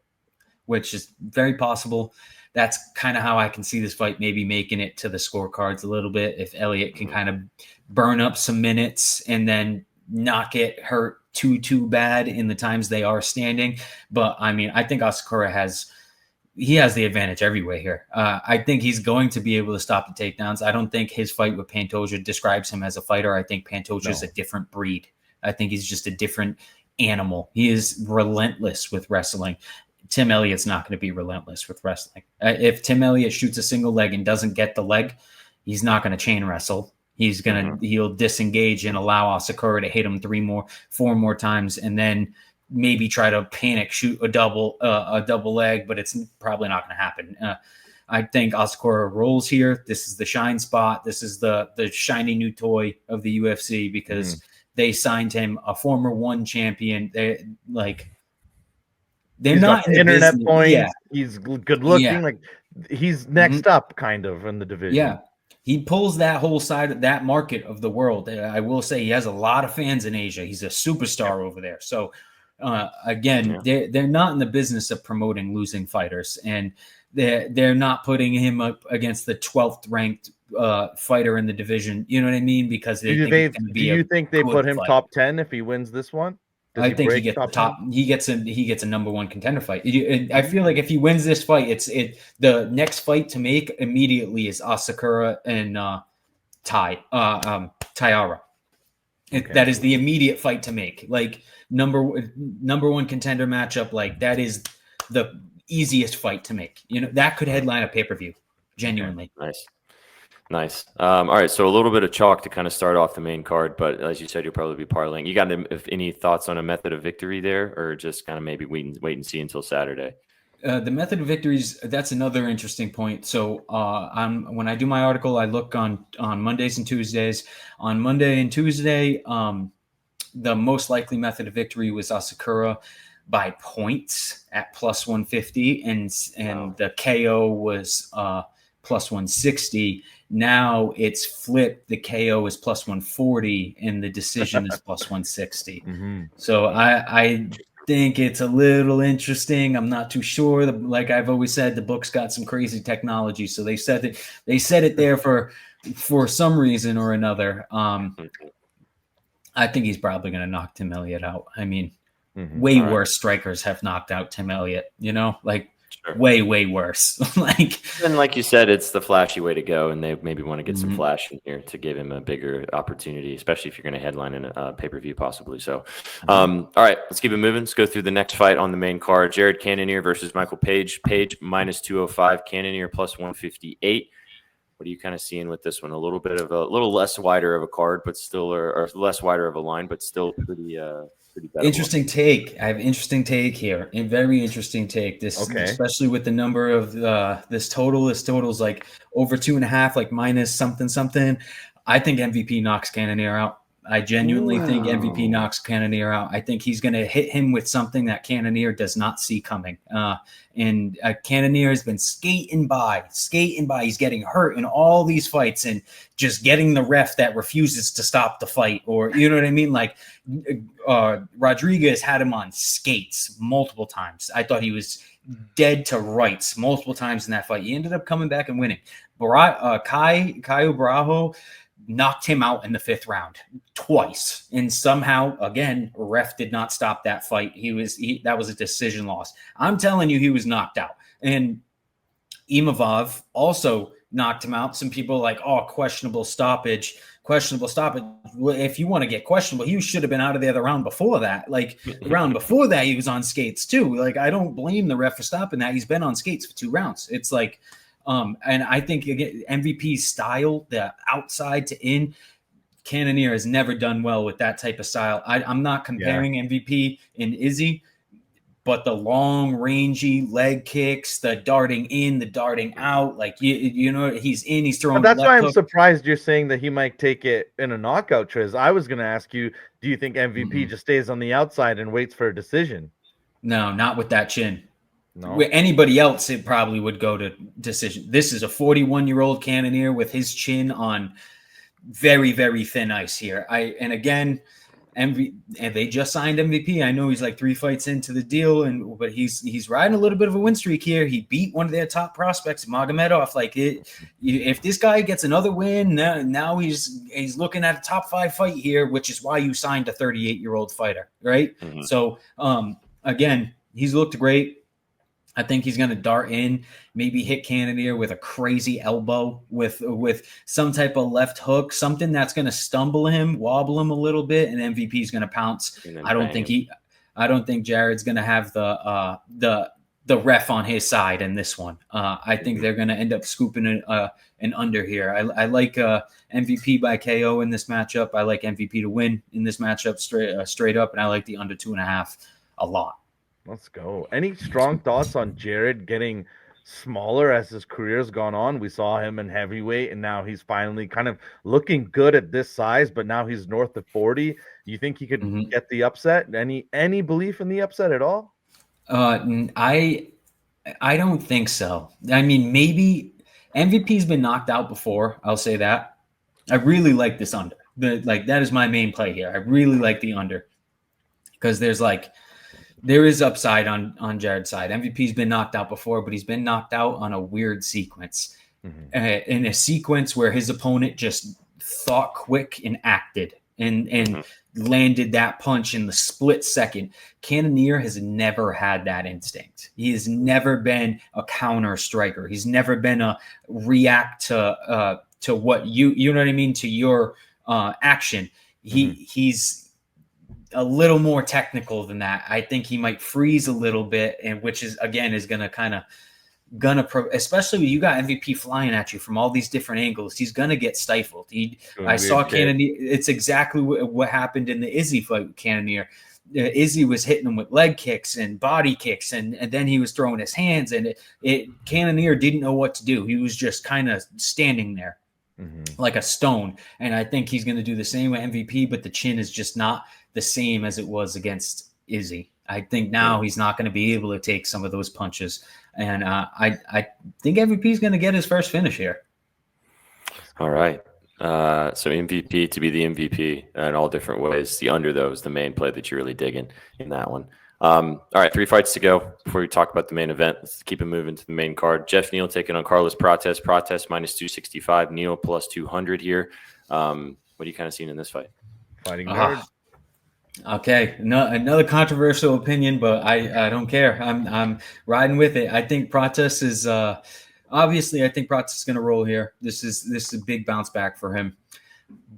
which is very possible, that's kind of how I can see this fight maybe making it to the scorecards a little bit. If Elliott can kind of burn up some minutes and then not get hurt too bad in the times they are standing. But I mean, I think Asakura has the advantage everywhere here. I think he's going to be able to stop the takedowns. I don't think his fight with Pantoja describes him as a fighter. I think Pantoja is a different breed. I think he's just a different animal. He is relentless with wrestling. Tim Elliott's not going to be relentless with wrestling. If Tim Elliott shoots a single leg and doesn't get the leg, he's not going to chain wrestle. He'll disengage and allow Asakura to hit him 4 more times, and then maybe try to panic shoot a double leg, but it's probably not going to happen. I think Asakura rolls here. This is the shine spot. This is the shiny new toy of the UFC because they signed him, a former one champion. They're not in internet business. points. Yeah. He's good looking. Yeah. Like he's next up kind of in the division. Yeah. He pulls that whole side of that market of the world. I will say he has a lot of fans in Asia. He's a superstar over there. So they're not in the business of promoting losing fighters, and they're not putting him up against the 12th ranked fighter in the division. You know what I mean? Because do you think they put him top 10 if he wins this one? I think he gets the top. 10? He gets a number one contender fight. I feel like if he wins this fight, the next fight to make immediately is Asakura and Taira. That is the immediate fight to make. Like number one contender matchup. Like that is the easiest fight to make. You know that could headline a pay-per-view. Genuinely. Okay. Nice. All right, so a little bit of chalk to kind of start off the main card, but as you said, you'll probably be parlaying. You got any thoughts on a method of victory there, or just kind of maybe wait and see until Saturday? The method of victories, that's another interesting point. So when I do my article, I look on Mondays and Tuesdays. On Monday and Tuesday, the most likely method of victory was Asakura by points at plus 150, and the KO was plus 160. Now it's flipped. The KO is plus 140 and the decision is plus 160. So I think it's a little interesting. I'm not too sure. Like I've always said, the book's got some crazy technology. So they said it there for some reason or another. I think he's probably going to knock Tim Elliott out. I mean, way worse strikers have knocked out Tim Elliott, way worse. Like you said, it's the flashy way to go, and they maybe want to get some flash in here to give him a bigger opportunity, especially if you're going to headline in a pay-per-view possibly. So all right, let's keep it moving. Let's go through the next fight on the main card. Jared Cannonier versus Michael Page. Page minus 205, Cannonier plus 158. What are you kind of seeing with this one? A little less wider of a card, but still, or less wider of a line, but still pretty interesting take. I have an interesting take here. A very interesting take. This, especially with the number of this total. This total's like over 2.5, like minus something. I think MVP knocks Cannonier out. I genuinely think MVP knocks Cannonier out. I think he's going to hit him with something that Cannonier does not see coming. And Cannonier has been skating by. He's getting hurt in all these fights and just getting the ref that refuses to stop the fight. Or, you know what I mean? Like Rodriguez had him on skates multiple times. I thought he was dead to rights multiple times in that fight. He ended up coming back and winning. Caio Bravo knocked him out in the 5th round twice, and somehow again ref did not stop that fight. That was a decision loss. I'm telling you, he was knocked out. And Imavov also knocked him out. Some people are like, oh, questionable stoppage. If you want to get questionable, he should have been out of there the round before that. Like the round before that, he was on skates too. Like, I don't blame the ref for stopping that. He's been on skates for 2 rounds. It's like, and I think again, MVP's style, the outside to in, Cannonier has never done well with that type of style. I'm not comparing MVP and Izzy, but the long, rangy leg kicks, the darting in, the darting out, like you know, he's in, he's throwing. But that's why I'm surprised you're saying that he might take it in a knockout, Triz. I was going to ask you, do you think MVP just stays on the outside and waits for a decision? No, not with that chin. No. With anybody else, it probably would go to decision. This is a 41-year-old Cannonier with his chin on very, very thin ice here. And again, and they just signed MVP. I know he's like 3 fights into the deal, but he's riding a little bit of a win streak here. He beat one of their top prospects, Magomedov. Like if this guy gets another win, now he's looking at a top 5 fight here, which is why you signed a 38-year-old fighter, right? Mm-hmm. So again, he's looked great. I think he's going to dart in, maybe hit Cannonier with a crazy elbow, with some type of left hook, something that's going to stumble him, wobble him a little bit, and MVP is going to pounce. I don't think Jared's going to have the ref on his side in this one. I think they're going to end up scooping an under here. I like MVP by KO in this matchup. I like MVP to win in this matchup straight up, and I like the under 2.5 a lot. Let's go. Any strong thoughts on Jared getting smaller as his career's gone on? We saw him in heavyweight, and now he's finally kind of looking good at this size, but now he's north of 40. You think he could get the upset? Any belief in the upset at all? I don't think so. I mean, maybe MVP's been knocked out before. I'll say that. I really like this under. That is my main play here. I really like the under because there is upside on Jared's side. MVP's been knocked out before, but he's been knocked out on a weird sequence. In a sequence where his opponent just thought quick and acted and landed that punch in the split second. Cannonier has never had that instinct. He has never been a counter striker. He's never been a react to what you know what I mean, to your action. He's a little more technical than that. I think he might freeze a little bit, and which is again is gonna especially when you got MVP flying at you from all these different angles. He's gonna get stifled. I saw Cannonier. It's exactly what happened in the Izzy fight with Cannonier. Izzy was hitting him with leg kicks and body kicks, and then he was throwing his hands, and Cannonier didn't know what to do. He was just kind of standing there like a stone. And I think he's going to do the same with MVP, but the chin is just not the same as it was against Izzy. I think now he's not going to be able to take some of those punches. And I think MVP is going to get his first finish here. All right. So MVP to be the MVP in all different ways. The under, though, is the main play that you're really digging in that one. All right, 3 fights to go before we talk about the main event. Let's keep it moving to the main card. Jeff Neal taking on Carlos Prates. Prates minus 265, Neal plus 200 here. What are you kind of seeing in this fight? Fighting hard. Okay, another controversial opinion, but I don't care. I'm riding with it. I think Prates is obviously. I think Prates is going to roll here. This is a big bounce back for him,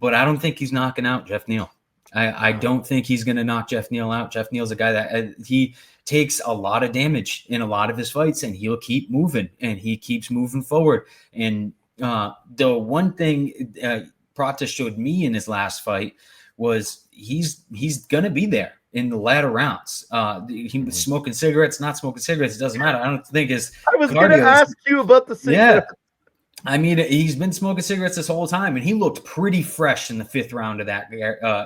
but I don't think he's knocking out Jeff Neal. I don't think he's going to knock Jeff Neal out. Jeff Neal's a guy that he takes a lot of damage in a lot of his fights, and he'll keep moving, and he keeps moving forward. And the one thing Prates showed me in his last fight was he's going to be there in the latter rounds. He was smoking cigarettes, not smoking cigarettes. It doesn't matter. I don't think his. I was going to ask you about the cigarettes. I mean, he's been smoking cigarettes this whole time, and he looked pretty fresh in the 5th round of that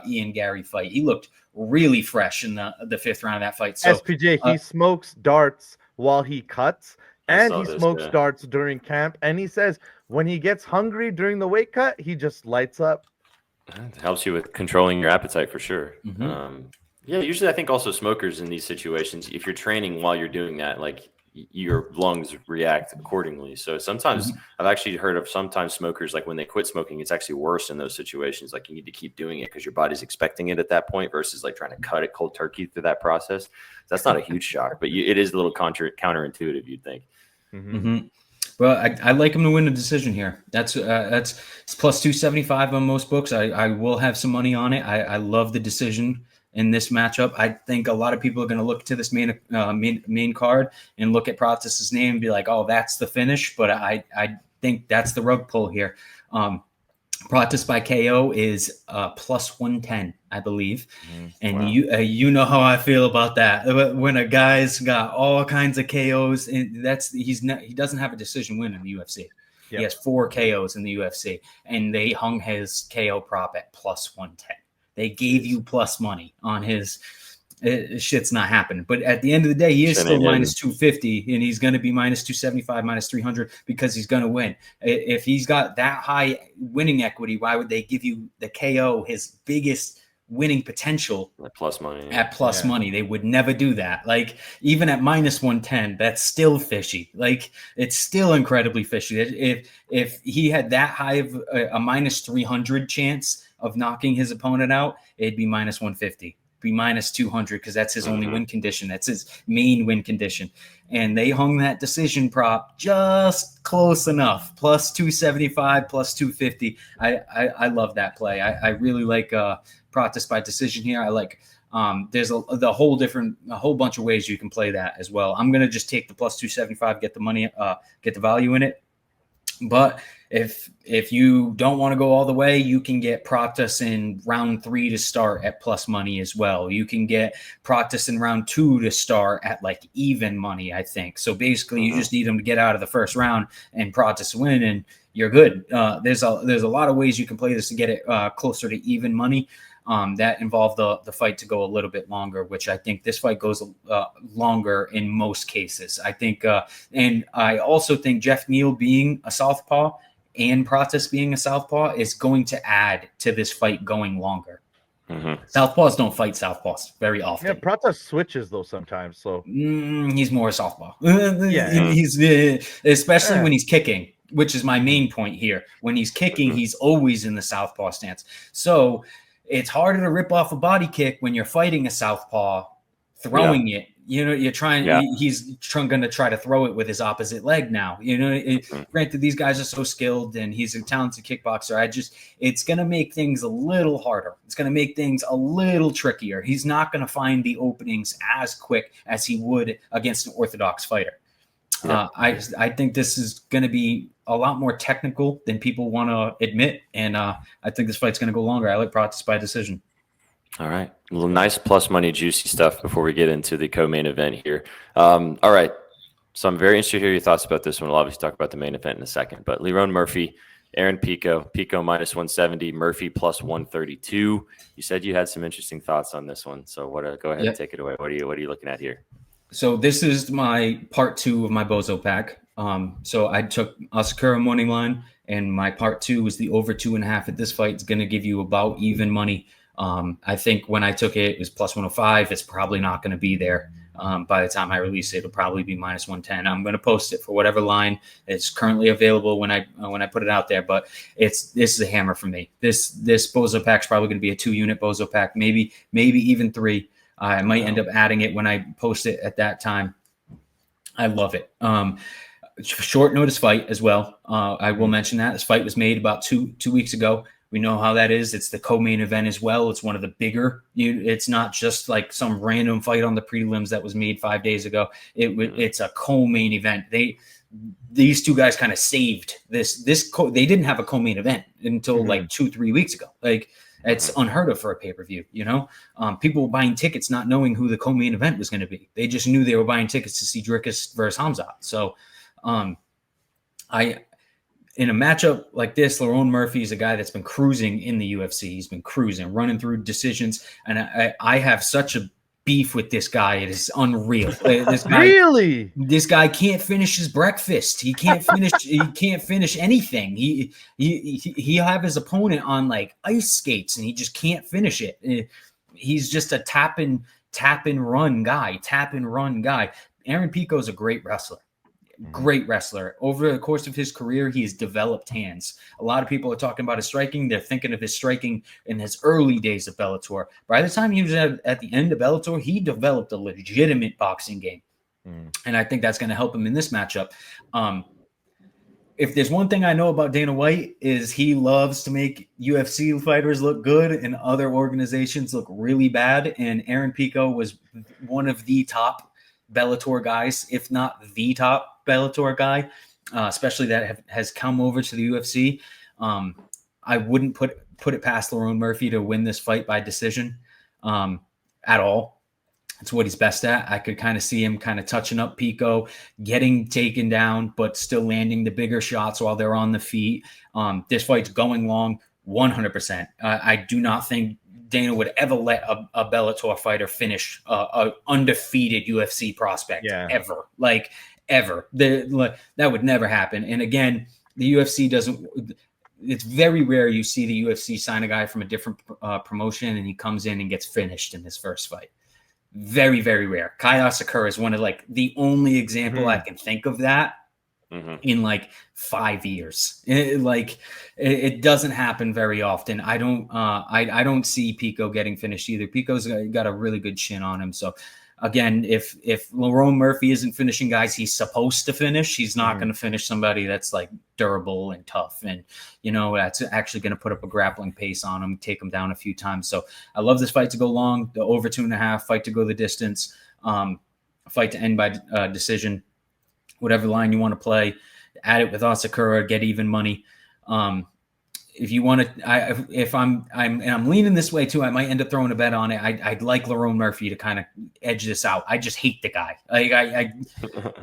Ian Gary fight. He looked really fresh in the 5th round of that fight. So SPJ, he smokes darts while he cuts, and he smokes yeah. darts during camp. And he says when he gets hungry during the weight cut, he just lights up. It helps you with controlling your appetite for sure. Mm-hmm. Yeah, usually I think also smokers in these situations, if you're training while you're doing that, like your lungs react accordingly. So sometimes I've actually heard of sometimes smokers, like when they quit smoking, it's actually worse in those situations. Like you need to keep doing it because your body's expecting it at that point versus like trying to cut it cold turkey through that process. That's not a huge shock, but it is a little counterintuitive, you'd think. Well, I like him to win a decision here. That's it's plus 275 on most books. I will have some money on it. I love the decision in this matchup. I think a lot of people are going to look to this main card and look at Protes's name and be like, oh, that's the finish. But I think that's the rug pull here. Protest by KO is plus 110, I believe. And wow. You know how I feel about that. When a guy's got all kinds of KOs, and he doesn't have a decision win in the UFC. Yep. He has 4 KOs in the UFC, and they hung his KO prop at plus 110. They gave you plus money on his. Shit's not happening. But at the end of the day, he is still minus 250, and he's going to be minus 275, minus 300 because he's going to win. If he's got that high winning equity, why would they give you the KO, his biggest winning potential at plus money? At plus money, they would never do that. Like even at minus 110, that's still fishy. Like it's still incredibly fishy. If he had that high of a minus 300 chance of knocking his opponent out, it'd be minus 150. Be minus 200 because that's his only win condition. That's his main win condition. And they hung that decision prop just close enough. Plus 275, plus 250. I love that play. I really like protest by decision here. I like there's a whole bunch of ways you can play that as well. I'm going to just take the plus 275, get the money, get the value in it. But if you don't want to go all the way, you can get Proctus in round 3 to start at plus money as well. You can get Proctus in round 2 to start at like even money, I think. So basically, you just need them to get out of the first round and Proctus win, and you're good. There's a lot of ways you can play this to get it closer to even money. That involved the fight to go a little bit longer, which I think this fight goes longer in most cases. I think, and I also think Jeff Neal being a southpaw and Protest being a southpaw is going to add to this fight going longer. Southpaws don't fight southpaws very often. Yeah, Protest switches though sometimes. So he's more a southpaw. He's especially when he's kicking, which is my main point here. When he's kicking, he's always in the southpaw stance. So it's harder to rip off a body kick when you're fighting a southpaw, throwing it. You know, you're trying. He's going to try to throw it with his opposite leg now. You know, granted, these guys are so skilled, and he's a talented kickboxer. It's going to make things a little harder. It's going to make things a little trickier. He's not going to find the openings as quick as he would against an orthodox fighter. I think this is going to be a lot more technical than people want to admit, and I think this fight's going to go longer. I like Protest by decision. All right, a little nice plus money, juicy stuff before we get into the co-main event here. All right, so I'm very interested to hear your thoughts about this one. We'll obviously talk about the main event in a second, but Lerone Murphy, Aaron Pico minus 170, Murphy plus 132. You said you had some interesting thoughts on this one, so go ahead and take it away. What are you looking at here? So this is my part 2 of my Bozo pack. So I took Asakura money line, and my part 2 was the over 2.5 at this fight. It's going to give you about even money. I think when I took it, it was plus 105. It's probably not going to be there. By the time I release it, it'll probably be minus 110. I'm going to post it for whatever line is currently available when I put it out there. But this is a hammer for me. This Bozo pack is probably going to be a 2-unit Bozo pack, maybe even 3. I might end up adding it when I post it at that time. I love it. Short notice fight as well. I will mention that this fight was made about two weeks ago. We know how that is. It's the co-main event as well. It's one of the bigger. It's not just like some random fight on the prelims that was made 5 days ago. It's a co-main event. These two guys kind of saved this. They didn't have a co-main event until like 2-3 weeks ago. Like it's unheard of for a pay-per-view. You know, people were buying tickets not knowing who the co-main event was going to be. They just knew they were buying tickets to see Dricus versus Khamzat. So, in a matchup like this, Lerone Murphy is a guy that's been cruising in the UFC. He's been cruising, running through decisions, and I have such a beef with this guy. It is unreal. Really? This guy can't finish his breakfast. He can't finish. He can't finish anything. He'll have his opponent on like ice skates, and he just can't finish it. He's just a tap and run guy. Aaron Pico is a great wrestler. Great wrestler. Over the course of his career, he has developed hands. A lot of people are talking about his striking. They're thinking of his striking in his early days of Bellator. By the time he was at the end of Bellator, he developed a legitimate boxing game. And I think that's going to help him in this matchup. If there's one thing I know about Dana White is he loves to make UFC fighters look good and other organizations look really bad. And Aaron Pico was one of the top Bellator guys, if not the top Bellator guy, especially that has come over to the UFC. I wouldn't put it past Lerone Murphy to win this fight by decision at all. It's what he's best at. I could kind of see him kind of touching up Pico, getting taken down, but still landing the bigger shots while they're on the feet. This fight's going long 100%. I do not think Dana would ever let a Bellator fighter finish a undefeated UFC prospect ever. That would never happen. And again, the UFC doesn't. It's very rare you see the UFC sign a guy from a different promotion and he comes in and gets finished in his first fight. Very, very rare. Kai Sakura is one of like the only example I can think of that in like 5 years. It doesn't happen very often. I don't see Pico getting finished either. Pico's got a really good chin on him. So again, if Lerone Murphy isn't finishing guys he's supposed to finish, he's not going to finish somebody that's like durable and tough. And, that's actually going to put up a grappling pace on him, take him down a few times. So I love this fight to go long, the over 2.5, fight to go the distance, fight to end by decision, whatever line you want to play, add it with Asakura, get even money. If you want to, if I'm leaning this way too, I might end up throwing a bet on it. I'd like Lerone Murphy to kind of edge this out. I just hate the guy.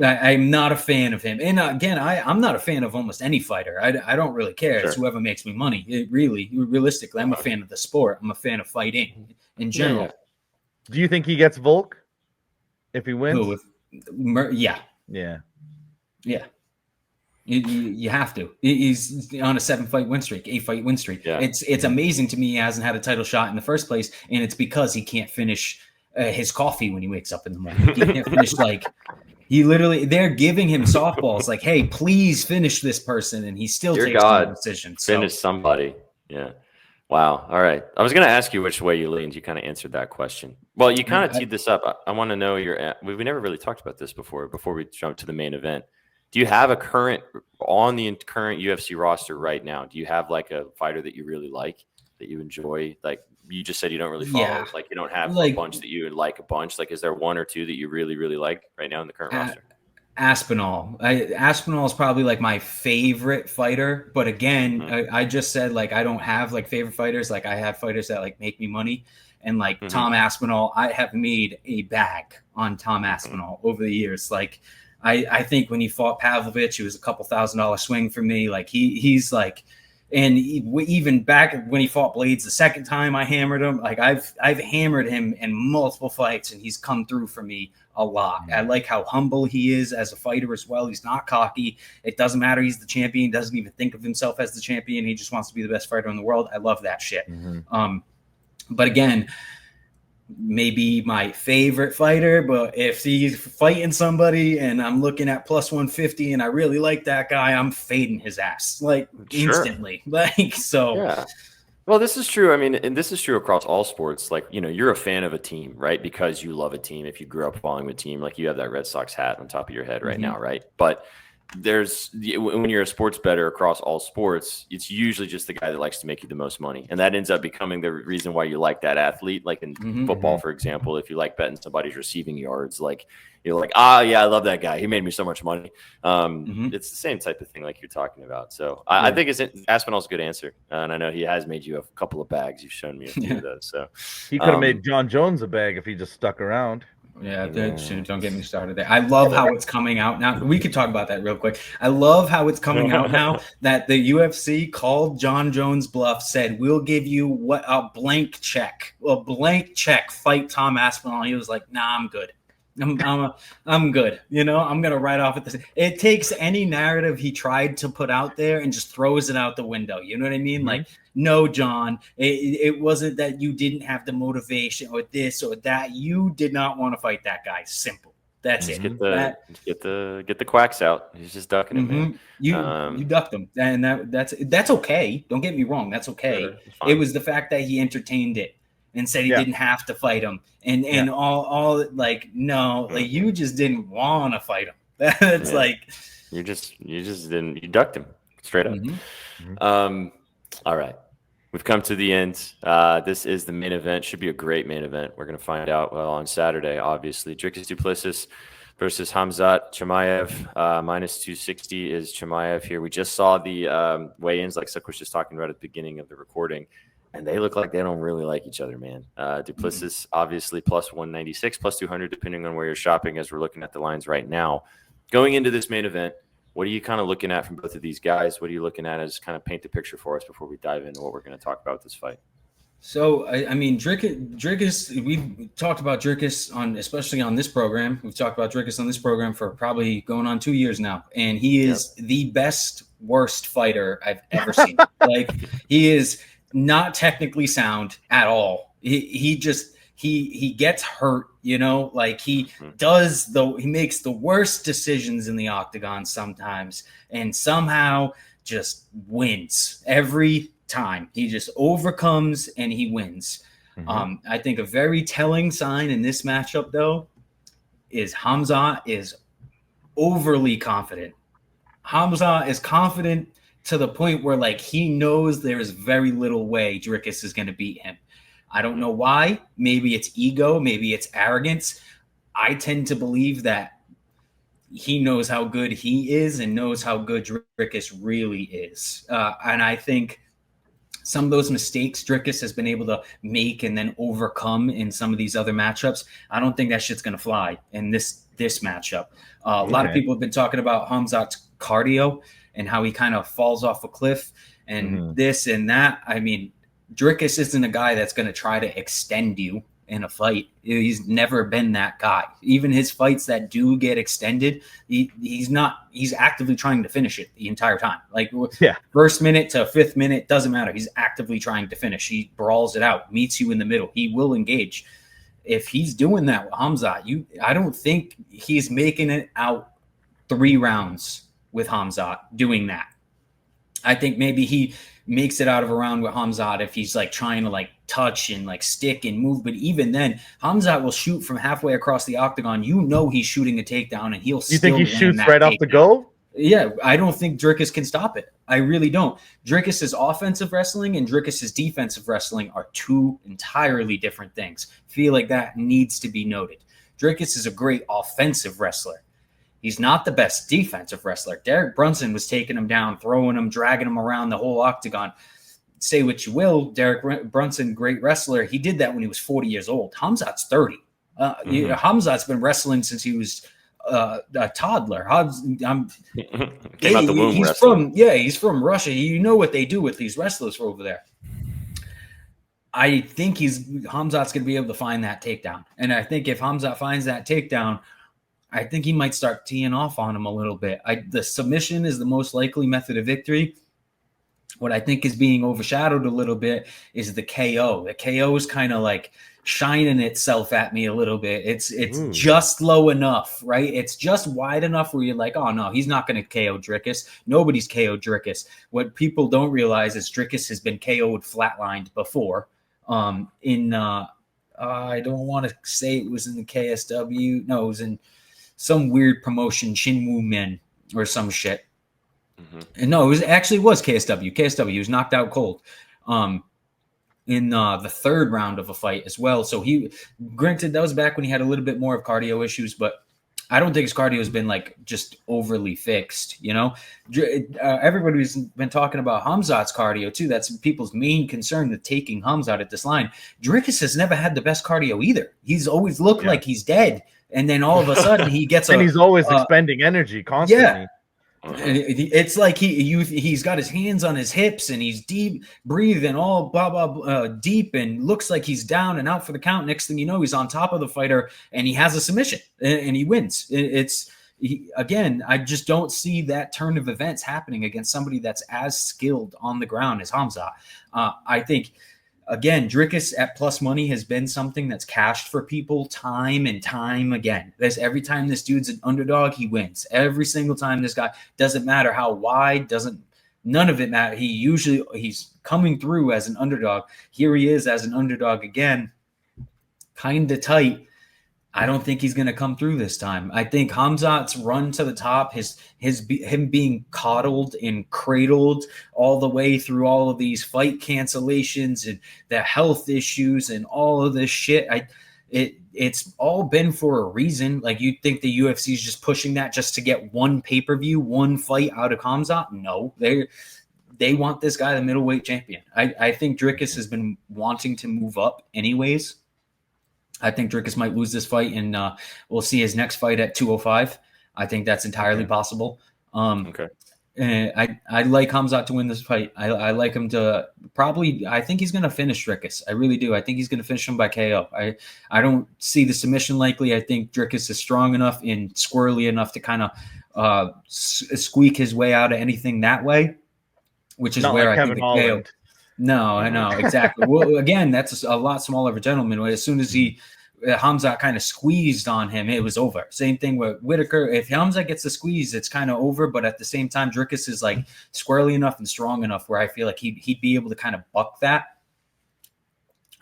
I'm not a fan of him. And again, I'm not a fan of almost any fighter. I don't really care. Sure. It's whoever makes me money. Realistically, I'm a fan of the sport. I'm a fan of fighting in general. Yeah. Do you think he gets Volk if he wins? Yeah. You have to. He's on a 7-fight win streak, 8-fight win streak. Yeah. It's amazing to me he hasn't had a title shot in the first place, and it's because he can't finish his coffee when he wakes up in the morning. He can't finish they're giving him softballs like, hey, please finish this person, and he still takes the decision. Finish somebody. Yeah. Wow. All right. I was going to ask you which way you leaned. You kind of answered that question. Well, you kind of teed this up. I want to know we never really talked about this before we jump to the main event. Do you have on the current UFC roster right now? Do you have like a fighter that you really like, that you enjoy? Like you just said, you don't really follow. Yeah. Like you don't have a bunch that you like a bunch. Like, is there one or two that you really, really like right now in the current roster? Aspinall. Aspinall is probably like my favorite fighter. But again, I just said like I don't have like favorite fighters. Like I have fighters that like make me money. And like Tom Aspinall, I have made a bag on Tom Aspinall over the years. Like I think when he fought Pavlovich, it was a couple $1,000 swing for me. Like he's like, and even back when he fought Blades the second time, I hammered him. Like I've hammered him in multiple fights, and he's come through for me a lot. I like how humble he is as a fighter as well. He's not cocky. It doesn't matter. He's the champion. He doesn't even think of himself as the champion. He just wants to be the best fighter in the world. I love that shit. But again, maybe my favorite fighter, but if he's fighting somebody and I'm looking at plus 150 and I really like that guy, I'm fading his ass instantly. Yeah. Well, this is true. I mean, and this is true across all sports. Like, you're a fan of a team, right? Because you love a team. If you grew up following a team, like you have that Red Sox hat on top of your head right now, right? But when you're a sports bettor across all sports, it's usually just the guy that likes to make you the most money. And that ends up becoming the reason why you like that athlete. Like in football, for example, if you like betting somebody's receiving yards, like you're like, yeah, I love that guy. He made me so much money. It's the same type of thing like you're talking about. So I think Aspinall's a good answer. And I know he has made you a couple of bags. You've shown me a few of those. So he could have made John Jones a bag if he just stuck around. Yeah, don't get me started there. I love how it's coming out now. We could talk about that real quick. I love how it's coming out now that the UFC called John Jones' bluff, said, we'll give you a blank check, fight Tom Aspinall. He was like, nah, I'm good. I'm good. I'm going to write off at this. It takes any narrative he tried to put out there and just throws it out the window. You know what I mean? Mm-hmm. Like, no, John, it wasn't that you didn't have the motivation or this or that. You did not want to fight that guy. Simple. That's it. Get the quacks out. He's just ducking him, man. You ducked him, and that's okay. Don't get me wrong. That's okay. Sure, it was the fact that he entertained it and said he didn't have to fight him, and all like, no, like, you just didn't want to fight him. That's like you just didn't. You ducked him straight up. Mm-hmm. All right. We've come to the end. This is the main event. Should be a great main event. We're going to find out on Saturday, obviously. Dricus du Plessis versus Khamzat Chimaev. Minus 260 is Chimaev here. We just saw the weigh-ins, like Suk was just talking about at the beginning of the recording, and they look like they don't really like each other, man. Du Plessis, obviously, plus 196, plus 200, depending on where you're shopping, as we're looking at the lines right now. Going into this main event, what are you kind of looking at from both of these guys? What are you looking at as kind of paint the picture for us before we dive into what we're going to talk about with this fight? So, I mean, Dricus, we've talked about Dricus especially on this program. We've talked about Dricus on this program for probably going on 2 years now. And he is the best, worst fighter I've ever seen. Like, he is not technically sound at all. He gets hurt, like he makes the worst decisions in the octagon sometimes, and somehow just wins every time. He just overcomes and he wins. Mm-hmm. I think a very telling sign in this matchup, though, is Khamzat is overly confident. Khamzat is confident to the point where, like, he knows there's very little way Dricus is going to beat him. I don't know why. Maybe it's ego. Maybe it's arrogance. I tend to believe that he knows how good he is and knows how good Dricus really is. And I think some of those mistakes Dricus has been able to make and then overcome in some of these other matchups, I don't think that shit's going to fly in this matchup. A lot of people have been talking about Khamzat's cardio and how he kind of falls off a cliff and this and that. I mean, Dricus isn't a guy that's going to try to extend you in a fight. He's never been that guy. Even his fights that do get extended, he's actively trying to finish it the entire time. Like, first minute to fifth minute, doesn't matter. He's actively trying to finish. He brawls it out, meets you in the middle. He will engage. If he's doing that with Khamzat, I don't think he's making it out 3 rounds with Khamzat doing that. I think maybe he makes it out of a round with Khamzat if he's like trying to like touch and like stick and move. But even then, Khamzat will shoot from halfway across the octagon. He's shooting a takedown and he'll still. You think he shoots right off the go? Yeah, I don't think Dricus can stop it. I really don't. Dricus's offensive wrestling and Dricus's defensive wrestling are 2 entirely different things. Feel like that needs to be noted. Dricus is a great offensive wrestler. He's not the best defensive wrestler. Derek Brunson was taking him down, throwing him, dragging him around the whole octagon. Say what you will, Derek Brunson, great wrestler. He did that when he was 40 years old. Khamzat's 30. Khamzat's been wrestling since he was a toddler. He's from Russia. You know what they do with these wrestlers over there. I think Khamzat's going to be able to find that takedown. And I think if Khamzat finds that takedown, I think he might start teeing off on him a little bit. The submission is the most likely method of victory. What I think is being overshadowed a little bit is the KO. The KO is kind of like shining itself at me a little bit. It's just low enough, right? It's just wide enough where you're like, oh no, he's not going to KO Dricus. Nobody's KO'd Dricus. What people don't realize is Dricus has been KO'd flatlined before. I don't want to say it was in the KSW. No, it was in some weird promotion, Shinwoo Men or some shit. And no, was KSW. KSW was knocked out cold in the 3rd round of a fight as well. So granted, that was back when he had a little bit more of cardio issues, but I don't think his cardio has been like just overly fixed. Everybody's been talking about Khamzat's cardio too. That's people's main concern with taking Khamzat at this line. Dricus has never had the best cardio either. He's always looked like he's dead, and then all of a sudden he gets and he's always expending energy constantly. Yeah. It's like he's got his hands on his hips and he's deep breathing all deep and looks like he's down and out for the count. Next thing you know, he's on top of the fighter and he has a submission and he wins. Again, I just don't see that turn of events happening against somebody that's as skilled on the ground as Khamzat. I think, again, Dricus at plus money has been something that's cashed for people time and time again. Every time this dude's an underdog, he wins. Every single time this guy, doesn't matter how wide, none of it matter. He's coming through as an underdog. Here he is as an underdog again, kind of tight. I don't think he's going to come through this time. I think Khamzat's run to the top, him being coddled and cradled all the way through all of these fight cancellations and the health issues and all of this shit. It's all been for a reason. Like, you'd think the UFC is just pushing that just to get one pay-per-view, one fight out of Khamzat. No, they want this guy the middleweight champion. I think Dricus has been wanting to move up anyways. I think Dricus might lose this fight, and we'll see his next fight at 205. I think that's entirely possible. Okay. And I like Khamzat to win this fight. I like him to probably – I think he's going to finish Dricus. I really do. I think he's going to finish him by KO. I don't see the submission likely. I think Dricus is strong enough and squirrely enough to kind of squeak his way out of anything that way, which is not where like I think the KO – No, I know exactly. Well, again, that's a lot smaller of a gentleman. As soon as Khamzat kind of squeezed on him, it was over. Same thing with Whitaker. If Khamzat gets the squeeze, it's kind of over. But at the same time, Dricus is like squirrely enough and strong enough where I feel like he'd be able to kind of buck that.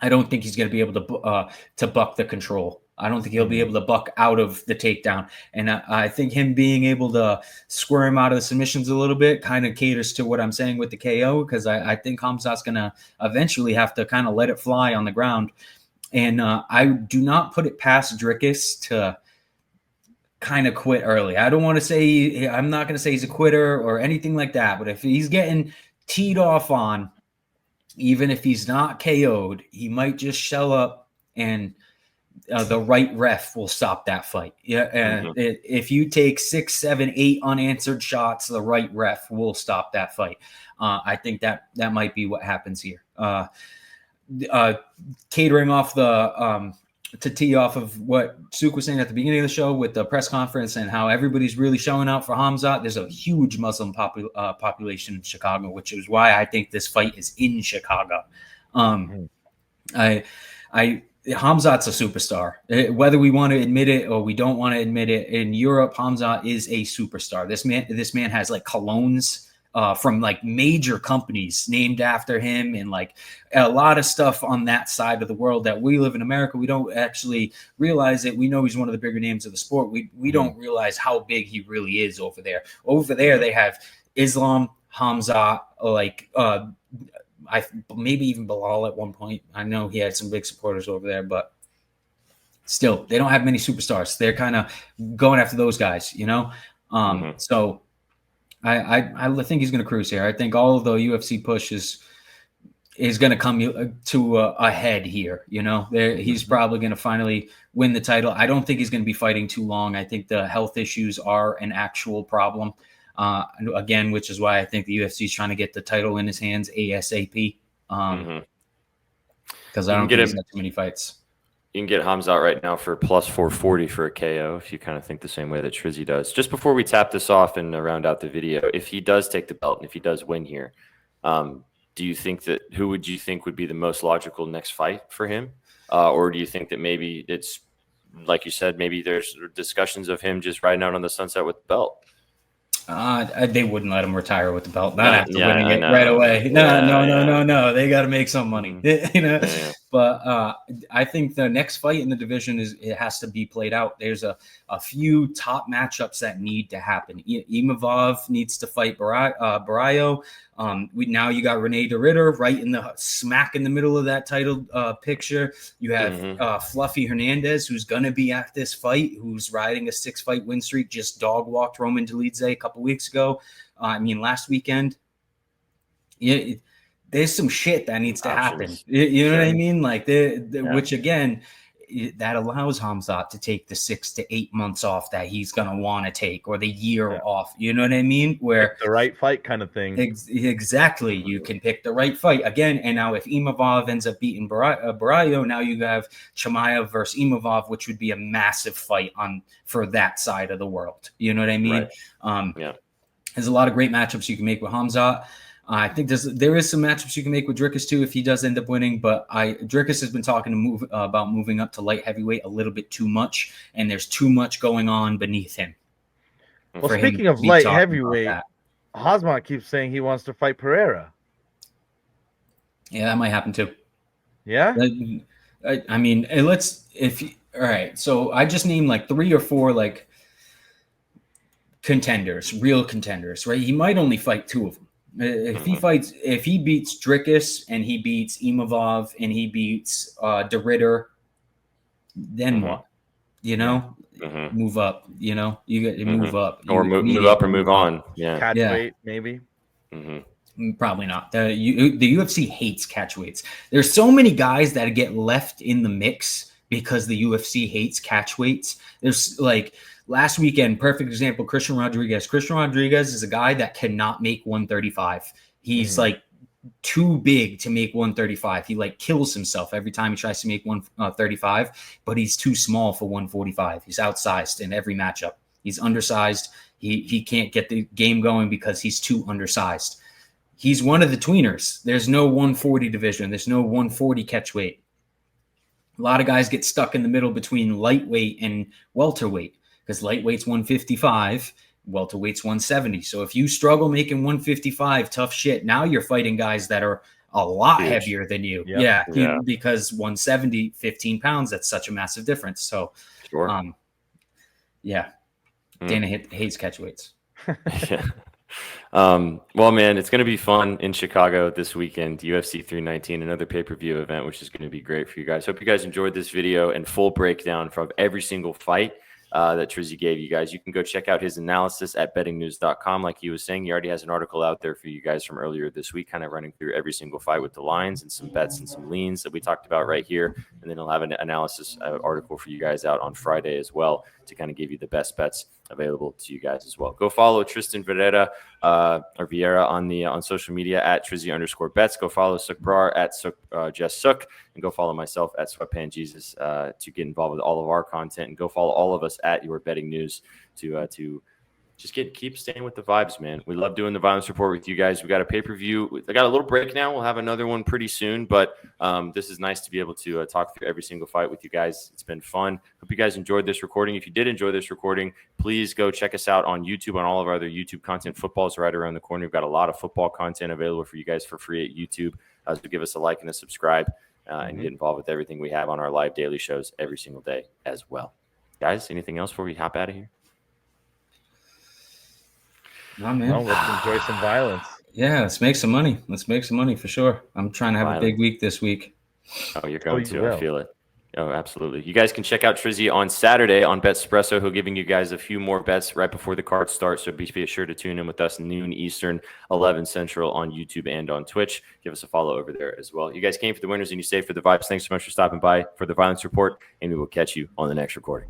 I don't think he's going to be able to buck the control. I don't think he'll be able to buck out of the takedown. And I think him being able to squirm out of the submissions a little bit kind of caters to what I'm saying with the KO, because I think Khamzat's going to eventually have to kind of let it fly on the ground. And I do not put it past Dricus to kind of quit early. I don't want to say – I'm not going to say he's a quitter or anything like that. But if he's getting teed off on, even if he's not KO'd, he might just shell up and – the right ref will stop that fight. Yeah, and if you take 6, 7, 8 unanswered shots, the right ref will stop that fight. I think that might be what happens here. Catering off to tee off of what Suk was saying at the beginning of the show with the press conference and how everybody's really showing out for Khamzat. There's a huge Muslim population in Chicago, which is why I think this fight is in Chicago. Khamzat's a superstar. Whether we want to admit it or we don't want to admit it, in Europe, Khamzat is a superstar. This man has like colognes from like major companies named after him, and like a lot of stuff on that side of the world that we live in America. We don't actually realize it. We know he's one of the bigger names of the sport. We don't realize how big he really is over there. Over there, they have Islam, Khamzat, like maybe even Bilal at one point. I know he had some big supporters over there, but still, they don't have many superstars. They're kind of going after those guys, So I think he's going to cruise here. I think all of the UFC push is going to come to a head here. He's probably going to finally win the title. I don't think he's going to be fighting too long. I think the health issues are an actual problem. Again, which is why I think the UFC is trying to get the title in his hands ASAP. Because I don't think he's got too many fights. You can get Khamzat right now for plus 440 for a KO if you kind of think the same way that Trizzy does. Just before we tap this off and round out the video, if he does take the belt and if he does win here, do you think that who would you think would be the most logical next fight for him? Or do you think that maybe it's, like you said, maybe there's discussions of him just riding out on the sunset with the belt? They wouldn't let him retire with the belt, not after winning it right away. No. They got to make some money, but I think the next fight in the division it has to be played out. There's a few top matchups that need to happen. Imavov needs to fight Barrio. Now you got Renee de Ritter right in the smack in the middle of that title picture. You have Fluffy Hernandez, who's going to be at this fight, who's riding a 6-fight win streak, just dog walked Roman Dolidze a couple weeks ago. Last weekend. Yeah, there's some shit that needs to happen. You know what I mean? Like which again, that allows Khamzat to take the 6 to 8 months off that he's gonna want to take, or the year off. You know what I mean? Where pick the right fight kind of thing. Exactly. You can pick the right fight again. And now if Imavov ends up beating Barrio, now you have Chimaev versus Imavov, which would be a massive fight for that side of the world. You know what I mean? Right. There's a lot of great matchups you can make with Khamzat. I think there is some matchups you can make with Dricus too if he does end up winning. But Dricus has been talking about moving up to light heavyweight a little bit too much, and there's too much going on beneath him. Well, speaking of light heavyweight, Khamzat keeps saying he wants to fight Pereira. Yeah, that might happen too. Yeah, I mean, all right. So I just named like 3 or 4 like contenders, real contenders, right? He might only fight 2 of them. If he beats Dricus and he beats Imavov and he beats de Ritter, then what? You know, move up. You know, you get to move up, move up or move on. Yeah, catch weight maybe. Probably not. The UFC hates catch weights. There's so many guys that get left in the mix because the UFC hates catch weights. There's like. Last weekend, perfect example, Christian Rodriguez. Christian Rodriguez is a guy that cannot make 135. He's like too big to make 135. He like kills himself every time he tries to make 135, but he's too small for 145. He's outsized in every matchup. He's undersized. He can't get the game going because he's too undersized. He's one of the tweeners. There's no 140 division. There's no 140 catch weight. A lot of guys get stuck in the middle between lightweight and welterweight. Because lightweight's 155, welterweight's 170. So if you struggle making 155, tough shit. Now you're fighting guys that are a lot heavier than you. Yep. Yeah. Because 170, 15 pounds, that's such a massive difference. So, Dana hates catch weights. Well, man, it's going to be fun in Chicago this weekend. UFC 319, another pay-per-view event, which is going to be great for you guys. Hope you guys enjoyed this video and full breakdown from every single fight that Trizzy gave you guys. You can go check out his analysis at bettingnews.com. Like he was saying, he already has an article out there for you guys from earlier this week, kind of running through every single fight with the lines and some bets and some leans that we talked about right here. And then he'll have an analysis article for you guys out on Friday as well to kind of give you the best bets available to you guys as well. Go follow Tristan Vieira on social media at Trizzy_bets. Go follow Suk Brar at Jess Suk, and go follow myself at Sweatpan Jesus to get involved with all of our content, and go follow all of us at Your Betting News to just keep staying with the vibes, man. We love doing the Violence Report with you guys. We got a pay-per-view. I got a little break now. We'll have another one pretty soon, but this is nice to be able to talk through every single fight with you guys. It's been fun. Hope you guys enjoyed this recording. If you did enjoy this recording, please go check us out on YouTube, on all of our other YouTube content. Football's right around the corner. We've got a lot of football content available for you guys for free at YouTube. So give us a like and a subscribe and get involved with everything we have on our live daily shows every single day as well. Guys, anything else before we hop out of here? No, man. Well, let's enjoy some violence. Yeah, let's make some money. Let's make some money for sure. I'm trying to have a big week this week. Oh, you're going to. I feel it. Oh, absolutely. You guys can check out Trizzy on Saturday on Betspresso. He'll giving you guys a few more bets right before the card starts. So be sure to tune in with us noon Eastern, 11 Central on YouTube and on Twitch. Give us a follow over there as well. You guys came for the winners and you stayed for the vibes. Thanks so much for stopping by for the Violence Report, and we will catch you on the next recording.